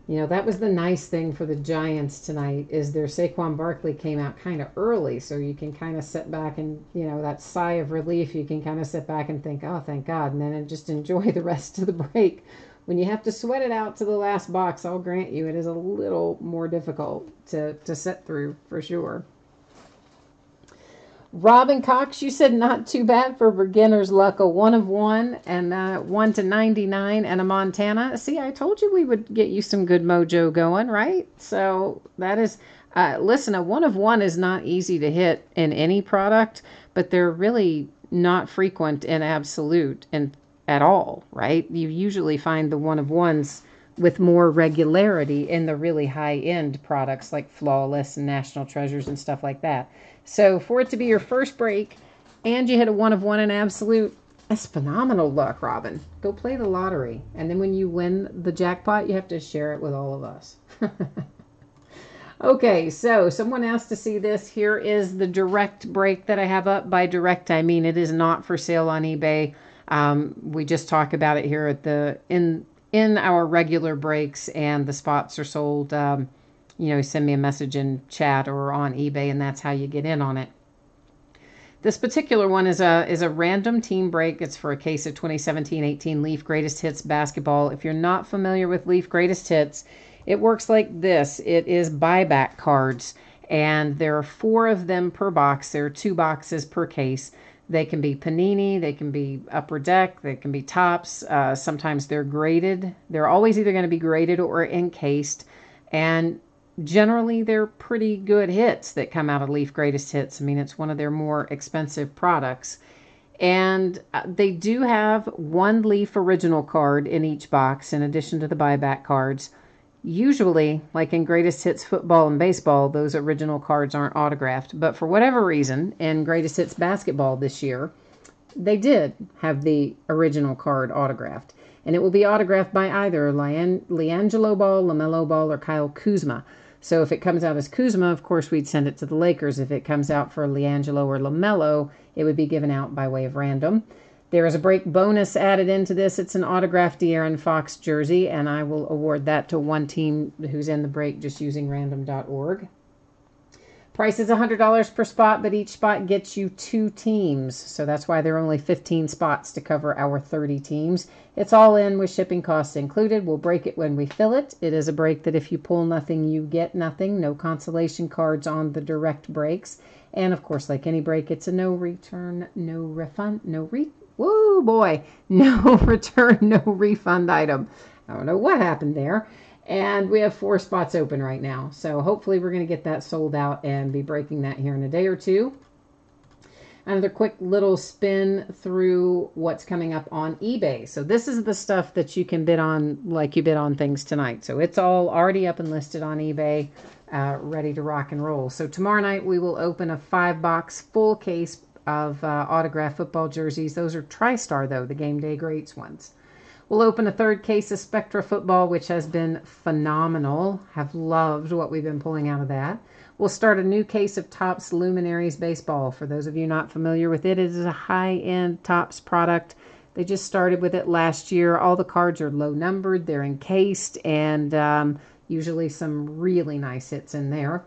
You know, that was the nice thing for the Giants tonight, is their Saquon Barkley came out kind of early, so you can kind of sit back and, you know, that sigh of relief, you can kind of sit back and think, oh, thank God, and then just enjoy the rest of the break. When you have to sweat it out to the last box, I'll grant you, it is a little more difficult to sit through, for sure. Robin Cox, you said not too bad for beginner's luck. A 1/1 and 1/99 and a Montana. See, I told you we would get you some good mojo going, right? So that is, listen, a 1/1 is not easy to hit in any product, but they're really not frequent in absolute and at all, right? You usually find the 1/1s with more regularity in the really high-end products like Flawless and National Treasures and stuff like that. So for it to be your first break and you hit a 1/1 in absolute, That's phenomenal luck, Robin. Go play the lottery. And then when you win the jackpot, you have to share it with all of us. Okay, so someone asked to see this. Here is the direct break that I have up. By direct, I mean it is not for sale on eBay. We just talk about it here at the in our regular breaks, and the spots are sold. Send me a message in chat or on eBay, and that's how you get in on it. This particular one is a random team break. It's for a case of 2017-18 Leaf Greatest Hits basketball. If you're not familiar with Leaf Greatest Hits, it works like this. It is buyback cards, and there are 4 of them per box. There are 2 boxes per case. They can be Panini, they can be Upper Deck, they can be Topps. Sometimes they're graded. They're always either going to be graded or encased, and generally they're pretty good hits that come out of Leaf Greatest Hits. I mean, it's one of their more expensive products. And they do have 1 Leaf original card in each box in addition to the buyback cards. Usually, like in Greatest Hits football and baseball, those original cards aren't autographed. But for whatever reason, in Greatest Hits basketball this year, they did have the original card autographed. And it will be autographed by either LiAngelo Ball, LaMelo Ball, or Kyle Kuzma. So if it comes out as Kuzma, of course, we'd send it to the Lakers. If it comes out for LiAngelo or LaMelo, it would be given out by way of random. There is a break bonus added into this. It's an autographed De'Aaron Fox jersey, and I will award that to 1 team who's in the break just using random.org. Price is $100 per spot, but each spot gets you 2 teams. So that's why there are only 15 spots to cover our 30 teams. It's all in with shipping costs included. We'll break it when we fill it. It is a break that if you pull nothing, you get nothing. No consolation cards on the direct breaks. And of course, like any break, it's a no return, no refund, no return, no refund item. I don't know what happened there. And we have 4 spots open right now. So hopefully we're going to get that sold out and be breaking that here in a day or two. Another quick little spin through what's coming up on eBay. So this is the stuff that you can bid on like you bid on things tonight. So it's all already up and listed on eBay, ready to rock and roll. So tomorrow night we will open a 5-box full case of autographed football jerseys. Those are TriStar, though, the Game Day Greats ones. We'll open a 3rd case of Spectra football, which has been phenomenal. Have loved what we've been pulling out of that. We'll start a new case of Topps Luminaries baseball. For those of you not familiar with it, it is a high-end Topps product. They just started with it last year. All the cards are low numbered. They're encased, and usually some really nice hits in there.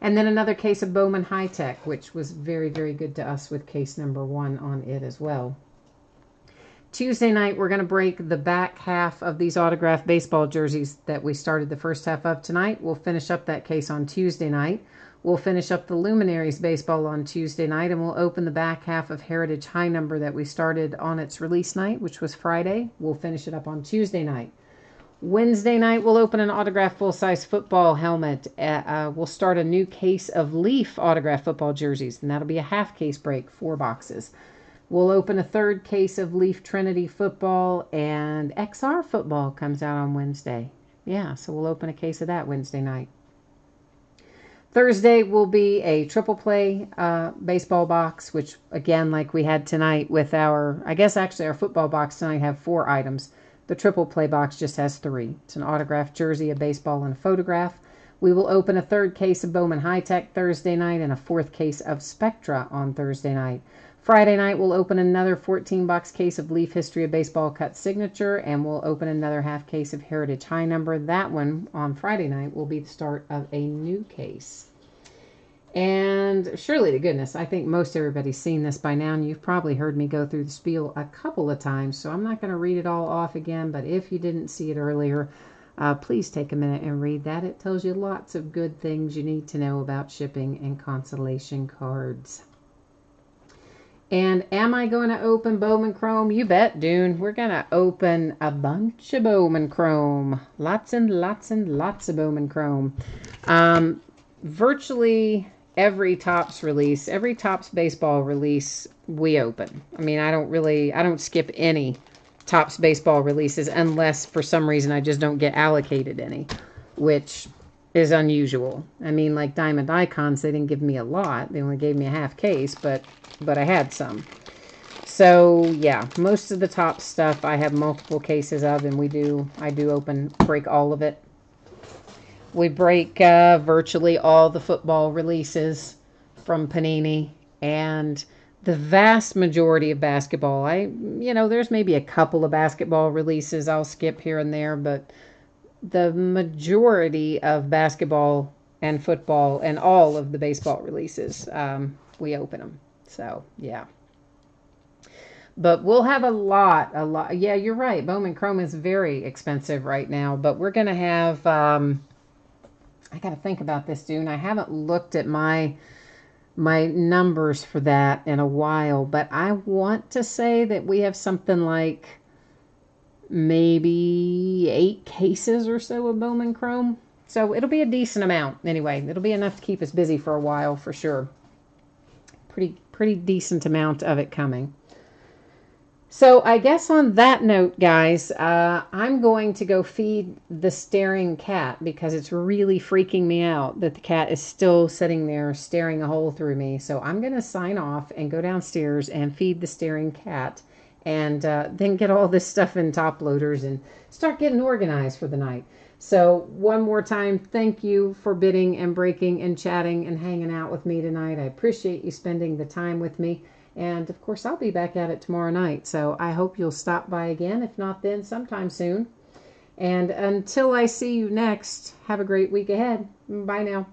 And then another case of Bowman High Tech, which was very, very good to us with case number 1 on it as well. Tuesday night, we're going to break the back half of these autographed baseball jerseys that we started the first half of tonight. We'll finish up that case on Tuesday night. We'll finish up the Luminaries baseball on Tuesday night, and we'll open the back half of Heritage High Number that we started on its release night, which was Friday. We'll finish it up on Tuesday night. Wednesday night, we'll open an autographed full-size football helmet. We'll start a new case of Leaf autographed football jerseys, and that'll be a half case break, 4 boxes. We'll open a 3rd case of Leaf Trinity football, and XR football comes out on Wednesday. Yeah, so we'll open a case of that Wednesday night. Thursday will be a triple play baseball box, which, again, like we had tonight with our football box tonight have 4 items. The triple play box just has 3. It's an autographed jersey, a baseball, and a photograph. We will open a 3rd case of Bowman High Tech Thursday night and a 4th case of Spectra on Thursday night. Friday night, we'll open another 14-box case of Leaf History of Baseball Cut Signature, and we'll open another half case of Heritage High Number. That one on Friday night will be the start of a new case. And surely to goodness, I think most everybody's seen this by now, and you've probably heard me go through the spiel a couple of times, so I'm not going to read it all off again, but if you didn't see it earlier, please take a minute and read that. It tells you lots of good things you need to know about shipping and consolation cards. And am I going to open Bowman Chrome? You bet, Dune. We're going to open a bunch of Bowman Chrome. Lots and lots and lots of Bowman Chrome. Virtually every Topps release, every Topps baseball release, we open. I mean, I don't skip any Topps baseball releases unless for some reason I just don't get allocated any, which is unusual. I mean, like Diamond Icons, they didn't give me a lot. They only gave me a half case, but I had some. So yeah, most of the top stuff I have multiple cases of, and I do break all of it. We break virtually all the football releases from Panini, and the vast majority of basketball. There's maybe a couple of basketball releases I'll skip here and there, but the majority of basketball and football and all of the baseball releases, we open them. So yeah. But we'll have a lot. Yeah, you're right. Bowman Chrome is very expensive right now, but we're going to have, I got to think about this, Dune. I haven't looked at my numbers for that in a while, but I want to say that we have something like maybe 8 cases or so of Bowman Chrome. So it'll be a decent amount. Anyway, it'll be enough to keep us busy for a while for sure. Pretty decent amount of it coming. So I guess on that note, guys, I'm going to go feed the staring cat because it's really freaking me out that the cat is still sitting there staring a hole through me. So I'm going to sign off and go downstairs and feed the staring cat and then get all this stuff in top loaders and start getting organized for the night. So one more time, thank you for bidding and breaking and chatting and hanging out with me tonight. I appreciate you spending the time with me. And, of course, I'll be back at it tomorrow night. So I hope you'll stop by again. If not, then sometime soon. And until I see you next, have a great week ahead. Bye now.